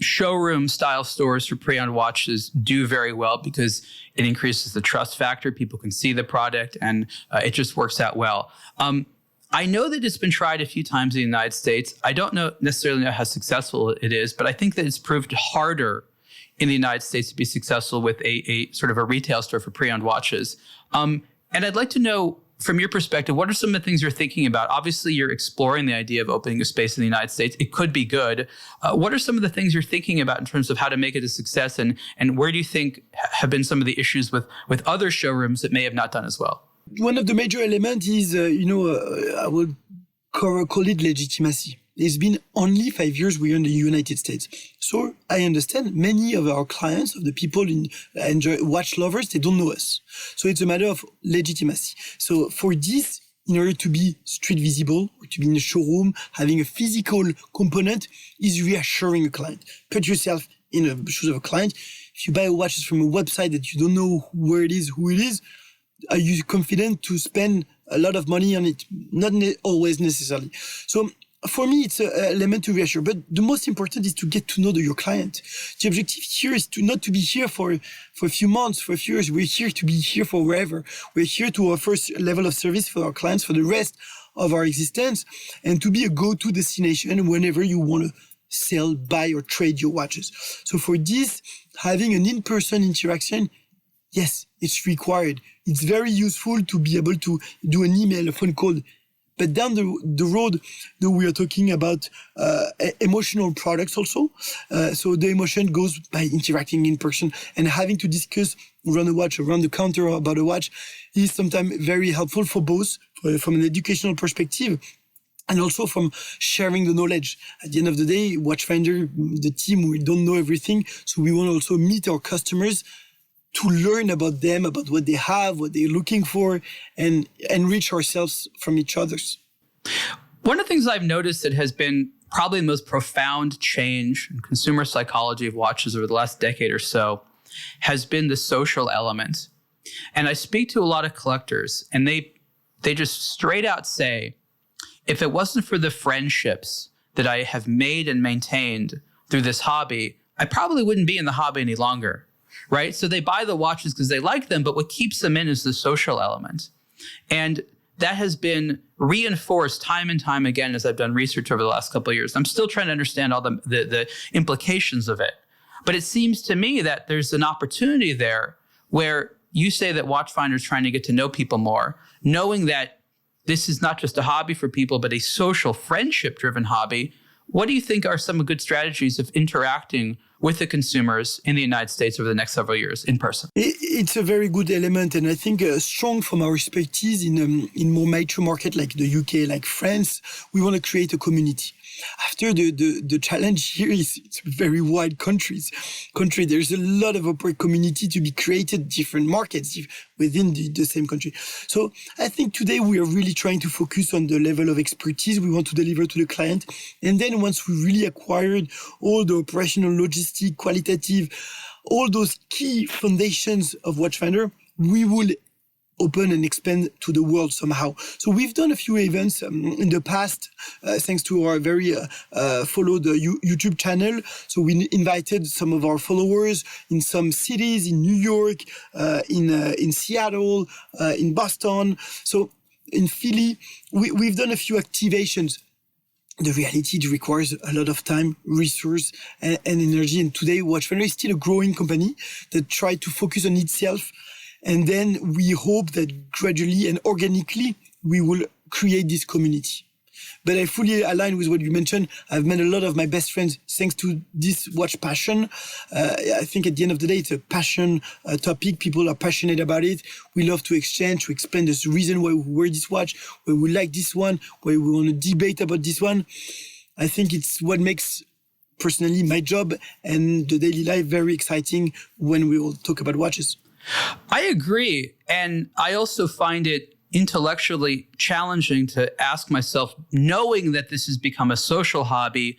showroom style stores for pre-owned watches do very well because it increases the trust factor. People can see the product and it just works out well. I know that it's been tried a few times in the United States. I don't necessarily know how successful it is, but I think that it's proved harder in the United States to be successful with a sort of a retail store for pre-owned watches. And I'd like to know, from your perspective, what are some of the things you're thinking about? Obviously, you're exploring the idea of opening a space in the United States. It could be good. What are some of the things you're thinking about in terms of how to make it a success? And where do you think have been some of the issues with other showrooms that may have not done as well? One of the major elements is, I would call it legitimacy. It's been only 5 years we are in the United States. So I understand many of our clients, of the people enjoy watch lovers, they don't know us. So it's a matter of legitimacy. So for this, in order to be street visible, or to be in a showroom, having a physical component is reassuring a client. Put yourself in the shoes of a client. If you buy watches from a website that you don't know where it is, who it is, are you confident to spend a lot of money on it? Not always necessarily. So for me, it's an element to reassure. But the most important is to get to know your client. The objective here is not to be here for a few months, for a few years. We're here to be here for wherever. We're here to offer a level of service for our clients for the rest of our existence, and to be a go-to destination whenever you want to sell, buy, or trade your watches. So for this, having an in-person interaction, yes, it's required. It's very useful to be able to do an email, a phone call. But down the road, though, we are talking about emotional products also. So the emotion goes by interacting in person, and having to discuss around a watch, around the counter about a watch is sometimes very helpful for both, from an educational perspective and also from sharing the knowledge. At the end of the day, Watchfinder, the team, we don't know everything. So we want to also meet our customers to learn about them, about what they have, what they're looking for, and enrich ourselves from each other's. One of the things I've noticed that has been probably the most profound change in consumer psychology of watches over the last decade or so has been the social element. And I speak to a lot of collectors, and they just straight out say, if it wasn't for the friendships that I have made and maintained through this hobby, I probably wouldn't be in the hobby any longer. Right? So they buy the watches because they like them, but what keeps them in is the social element. And that has been reinforced time and time again as I've done research over the last couple of years. I'm still trying to understand all the implications of it. But it seems to me that there's an opportunity there where you say that Watchfinder is trying to get to know people more, knowing that this is not just a hobby for people, but a social, friendship-driven hobby. What do you think are some good strategies of interacting with the consumers in the United States over the next several years in person? It's a very good element, and I think strong from our expertise in more mature market like the UK, like France, we want to create a community. After the challenge here is it's very wide country. There's a lot of operate community to be created, different markets within the same country. So I think today we are really trying to focus on the level of expertise we want to deliver to the client. And then once we really acquired all the operational, logistic, qualitative, all those key foundations of Watchfinder, we will open and expand to the world somehow. So we've done a few events in the past, thanks to our very followed YouTube channel. So we invited some of our followers in some cities, in New York, in Seattle, in Boston. So in Philly, we've done a few activations. The reality, it requires a lot of time, resource, and energy. And today, Watchfinder is still a growing company that tries to focus on itself. And then we hope that gradually and organically, we will create this community. But I fully align with what you mentioned. I've met a lot of my best friends thanks to this watch passion. I think at the end of the day, it's a passion topic. People are passionate about it. We love to exchange, to explain the reason why we wear this watch, why we like this one, why we want to debate about this one. I think it's what makes personally my job and the daily life very exciting when we will talk about watches. I agree. And I also find it intellectually challenging to ask myself, knowing that this has become a social hobby,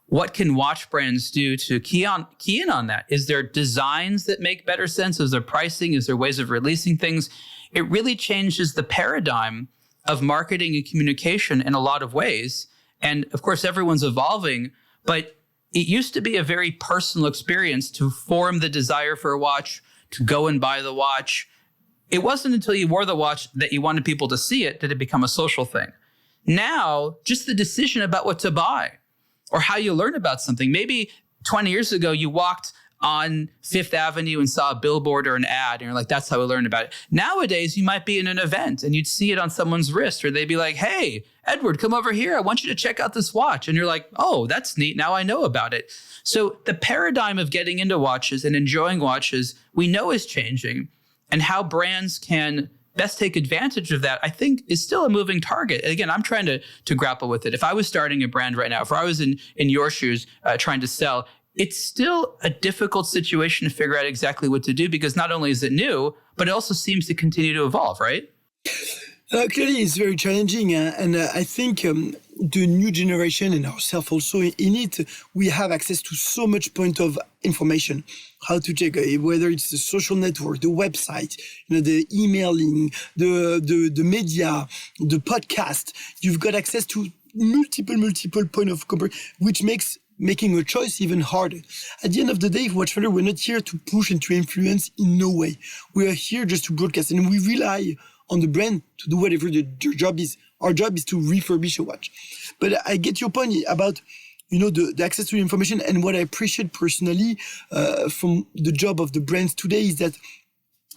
what can watch brands do to key in on that? Is there designs that make better sense? Is there pricing? Is there ways of releasing things? It really changes the paradigm of marketing and communication in a lot of ways. And of course, everyone's evolving, but it used to be a very personal experience to form the desire for a watch, to go and buy the watch. It wasn't until you wore the watch that you wanted people to see it did it become a social thing. Now, just the decision about what to buy or how you learn about something. Maybe 20 years ago, you walked on Fifth Avenue and saw a billboard or an ad, and you're like, that's how I learned about it. Nowadays, you might be in an event and you'd see it on someone's wrist, or they'd be like, hey, Edward, come over here. I want you to check out this watch. And you're like, oh, that's neat. Now I know about it. So the paradigm of getting into watches and enjoying watches, we know is changing. And how brands can best take advantage of that, I think, is still a moving target. Again, I'm trying to grapple with it. If I was starting a brand right now, if I was in your shoes trying to sell, it's still a difficult situation to figure out exactly what to do, because not only is it new, but it also seems to continue to evolve, right? Clearly, it's very challenging. And I think the new generation and ourselves also in it, we have access to so much point of information. How to check whether it's the social network, the website, the emailing, the media, the podcast. You've got access to multiple point of comparison, which makes making a choice even harder. At the end of the day, Watchfinder, we're not here to push and to influence in no way. We are here just to broadcast, and we rely on the brand to do whatever their job is. Our job is to refurbish a watch. But I get your point about the access to the information, and what I appreciate personally from the job of the brands today is that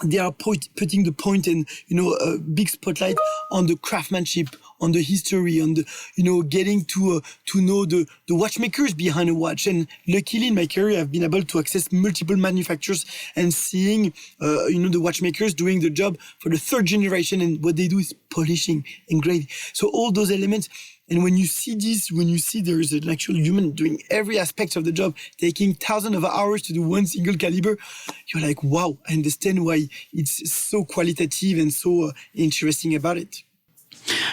they are putting the point and a big spotlight on the craftsmanship, on the history, on the getting to know the watchmakers behind a watch. And luckily in my career, I've been able to access multiple manufacturers and seeing the watchmakers doing the job for the third generation, and what they do is polishing, engraving. So all those elements. And when you see this, when you see there is an actual human doing every aspect of the job, taking thousands of hours to do one single caliber, you're like, wow, I understand why it's so qualitative and so interesting about it.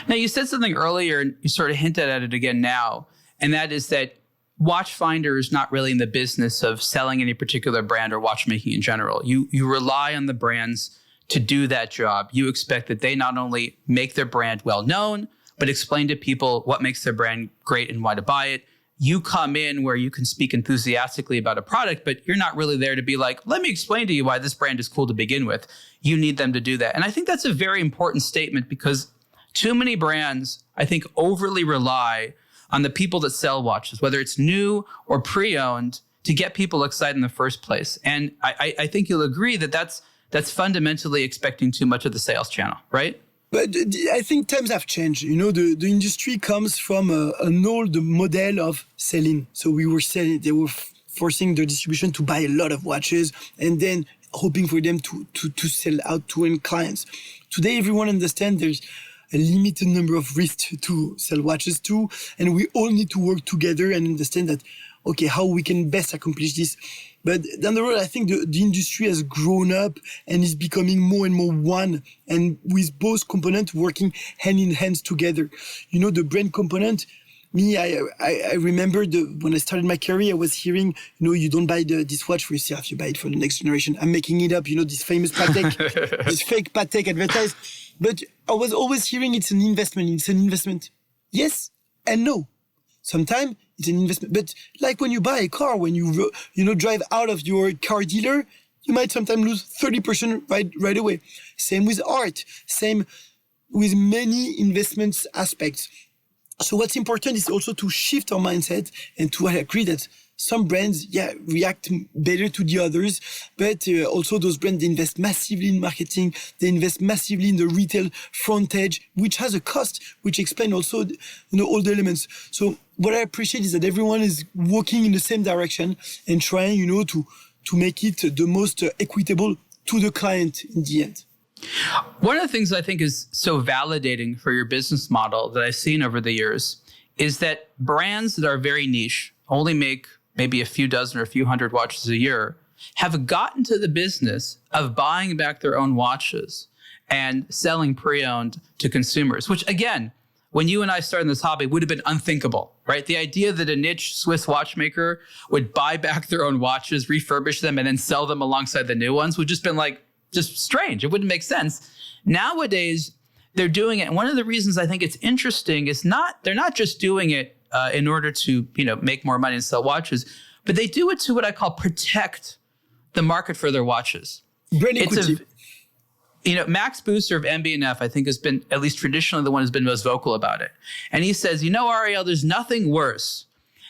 Now, you said something earlier, and you sort of hinted at it again now, and that is that Watchfinder is not really in the business of selling any particular brand or watchmaking in general. You rely on the brands to do that job. You expect that they not only make their brand well known, but explain to people what makes their brand great and why to buy it. you come in where you can speak enthusiastically about a product, but you're not really there to be like, let me explain to you why this brand is cool to begin with. You need them to do that. And I think that's a very important statement because too many brands, I think, overly rely on the people that sell watches, whether it's new or pre-owned, to get people excited in the first place. And I think you'll agree that that's fundamentally expecting too much of the sales channel, right? But I think times have changed. You know, the industry comes from an old model of selling. So we were selling, they were forcing the distribution to buy a lot of watches and then hoping for them to sell out to end clients. Today, everyone understands there's a limited number of wrists to sell watches to, and we all need to work together and understand that, okay, how we can best accomplish this. But down the road, I think the industry has grown up and is becoming more and more one, and with both components working hand in hand together. You know, the brand component, I remember when I started my career, I was hearing, you know, you don't buy this watch for yourself, you buy it for the next generation. I'm making it up, you know, this famous Patek, this fake Patek advertised. But I was always hearing it's an investment. Yes and no. Sometimes it's an investment. But like when you buy a car, when you drive out of your car dealer, you might sometimes lose 30% right away. Same with art. Same with many investments aspects. So what's important is also to shift our mindset and to agree that some brands, react better to the others, but also those brands, they invest massively in marketing, they invest massively in the retail frontage, which has a cost, which explains also, all the elements. So what I appreciate is that everyone is working in the same direction and trying, to make it the most equitable to the client in the end. One of the things I think is so validating for your business model that I've seen over the years is that brands that are very niche, only make maybe a few dozen or a few hundred watches a year, have gotten to the business of buying back their own watches and selling pre-owned to consumers, which again, when you and I started this hobby, would have been unthinkable, right? The idea that a niche Swiss watchmaker would buy back their own watches, refurbish them, and then sell them alongside the new ones would just been just strange. It wouldn't make sense. Nowadays, they're doing it. And one of the reasons I think it's interesting is they're not just doing it in order to, make more money and sell watches, but they do it to what I call protect the market for their watches. Brand equity. Max Booster of MB&F, I think, has been, at least traditionally, the one who's been most vocal about it. And he says, Ariel, there's nothing worse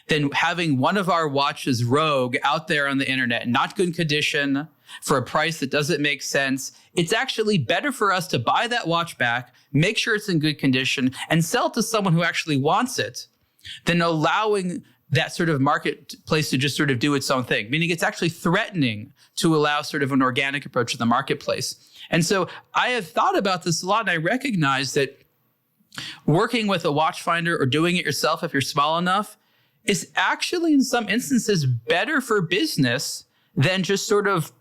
than having one of our watches rogue out there on the internet, not good condition, for a price that doesn't make sense. It's actually better for us to buy that watch back, make sure it's in good condition, and sell it to someone who actually wants it than allowing that sort of marketplace to just sort of do its own thing, meaning it's actually threatening to allow sort of an organic approach to the marketplace. And so I have thought about this a lot, and I recognize that working with a Watchfinder or doing it yourself, if you're small enough, is actually in some instances better for business than just sort of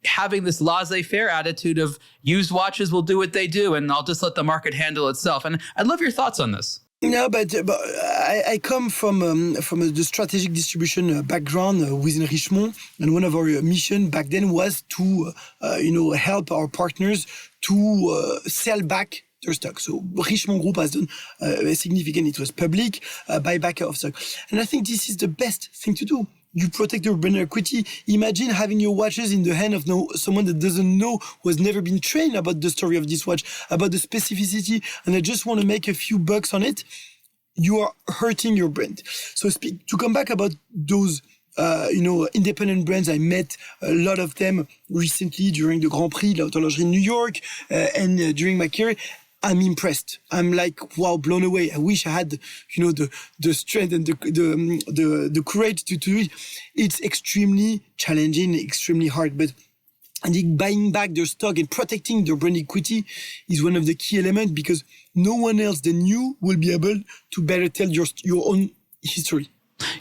having this laissez-faire attitude of used watches will do what they do and I'll just let the market handle itself. And I'd love your thoughts on this. No, but I come from the strategic distribution background within Richemont, and one of our mission back then was to help our partners to sell back their stock. So Richemont Group has done a significant, it was public, buyback of stock. And I think this is the best thing to do. You protect your brand equity. Imagine having your watches in the hand of someone that doesn't know, who has never been trained about the story of this watch, about the specificity, and I just want to make a few bucks on it. You are hurting your brand. So to come back about those, independent brands, I met a lot of them recently during the Grand Prix, La Haute Horlogerie in New York, and during my career. I'm impressed. I'm like, wow, blown away. I wish I had, the strength and the courage to do it. It's extremely challenging, extremely hard. But I think buying back their stock and protecting their brand equity is one of the key elements, because no one else than you will be able to better tell your own history.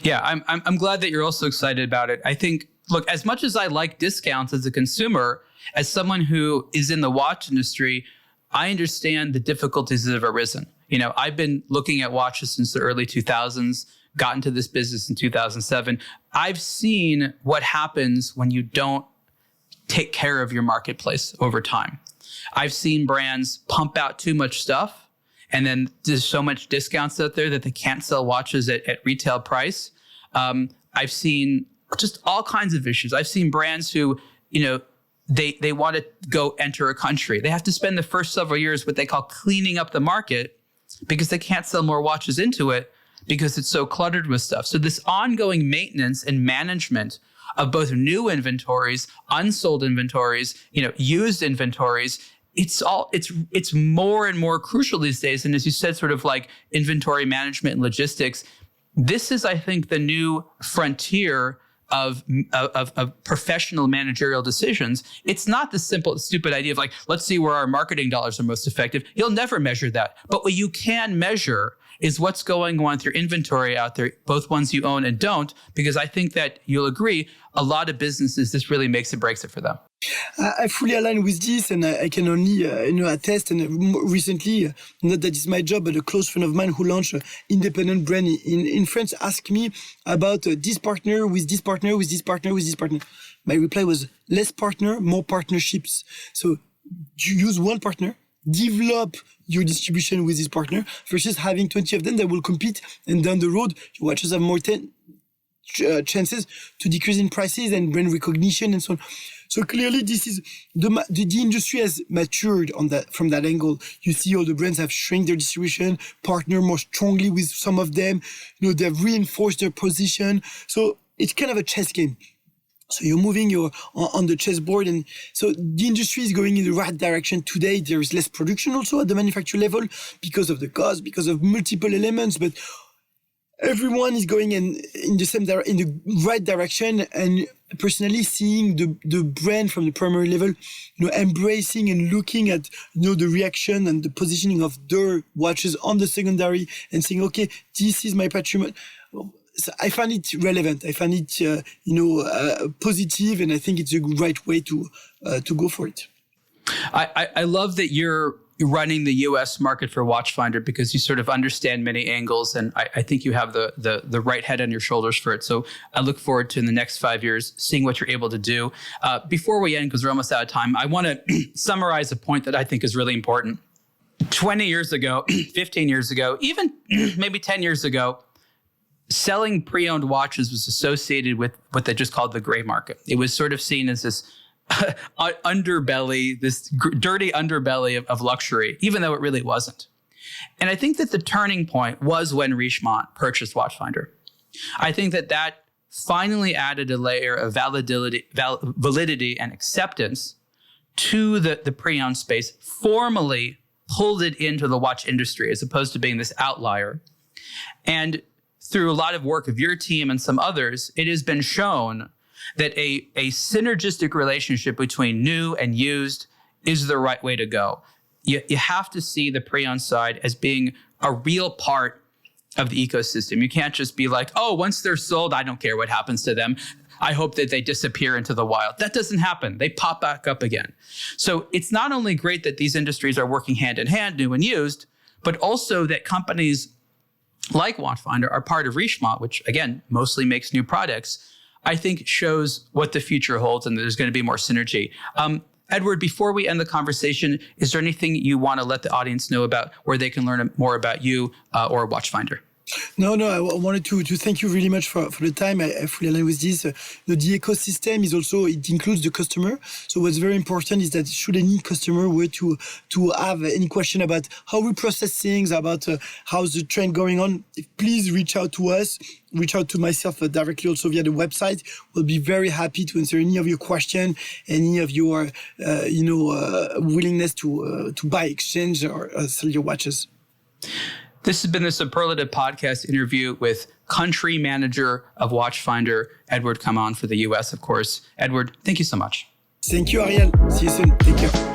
Yeah, I'm glad that you're also excited about it. I think, look, as much as I like discounts as a consumer, as someone who is in the watch industry, I understand the difficulties that have arisen. I've been looking at watches since the early 2000s, got into this business in 2007. I've seen what happens when you don't take care of your marketplace over time. I've seen brands pump out too much stuff and then there's so much discounts out there that they can't sell watches at retail price. I've seen just all kinds of issues. I've seen brands who, they want to go enter a country. They have to spend the first several years what they call cleaning up the market because they can't sell more watches into it because it's so cluttered with stuff. So this ongoing maintenance and management of both new inventories, unsold inventories, used inventories, it's more and more crucial these days. And as you said, sort of like inventory management and logistics, this is, I think, the new frontier of professional managerial decisions. It's not the simple, stupid idea of like, let's see where our marketing dollars are most effective. You'll never measure that. But what you can measure is what's going on with your inventory out there, both ones you own and don't, because I think that you'll agree, a lot of businesses, this really makes it, breaks it for them. I fully align with this, and I can only attest. And recently, not that it's my job, but a close friend of mine who launched an independent brand in France asked me about this partner with this partner with this partner with this partner. My reply was less partner, more partnerships. So you use one partner, develop your distribution with this partner versus having 20 of them that will compete, and down the road your watches have more chances to decrease in prices and brand recognition and so on. So clearly, this is the industry has matured on that from that angle. You see, all the brands have shrunk their distribution, partner more strongly with some of them. They've reinforced their position. So it's kind of a chess game. So you're moving on the chessboard, and so the industry is going in the right direction. Today, there is less production also at the manufacturer level because of the cost, because of multiple elements, but everyone is going in the right direction. And personally, seeing the brand from the primary level, embracing and looking at the reaction and the positioning of their watches on the secondary, and saying, okay, this is my patrimony. So I find it relevant. I find it, positive, and I think it's a right way to go for it. I love that you're running the U.S. market for Watchfinder because you sort of understand many angles, and I think you have the right head on your shoulders for it. So I look forward to in the next 5 years seeing what you're able to do. Before we end, because we're almost out of time, I want to summarize a point that I think is really important. 20 years ago, 15 years ago, even maybe 10 years ago, selling pre-owned watches was associated with what they just called the gray market. It was sort of seen as this underbelly, this dirty underbelly of luxury, even though it really wasn't. And I think that the turning point was when Richemont purchased Watchfinder. I think that finally added a layer of validity and acceptance to the pre-owned space, formally pulled it into the watch industry as opposed to being this outlier. And through a lot of work of your team and some others, it has been shown that a synergistic relationship between new and used is the right way to go. You have to see the pre-owned side as being a real part of the ecosystem. You can't just be like, oh, once they're sold, I don't care what happens to them. I hope that they disappear into the wild. That doesn't happen. They pop back up again. So it's not only great that these industries are working hand in hand, new and used, but also that companies like Watchfinder are part of Richemont, which again, mostly makes new products, I think shows what the future holds and there's going to be more synergy. Edouard, before we end the conversation, is there anything you want to let the audience know about where they can learn more about you or Watchfinder? No, I wanted to thank you really much for the time. I fully align with this. The ecosystem is also, it includes the customer. So what's very important is that should any customer were to have any question about how we process things, about how's the trend going on, please reach out to us. Reach out to myself directly also via the website. We'll be very happy to answer any of your questions, any of your, willingness to buy, exchange, or sell your watches. This has been the Superlative Podcast interview with country manager of Watchfinder, Edouard Caumon for the US, of course. Edouard, thank you so much. Thank you, Ariel. See you soon. Take care.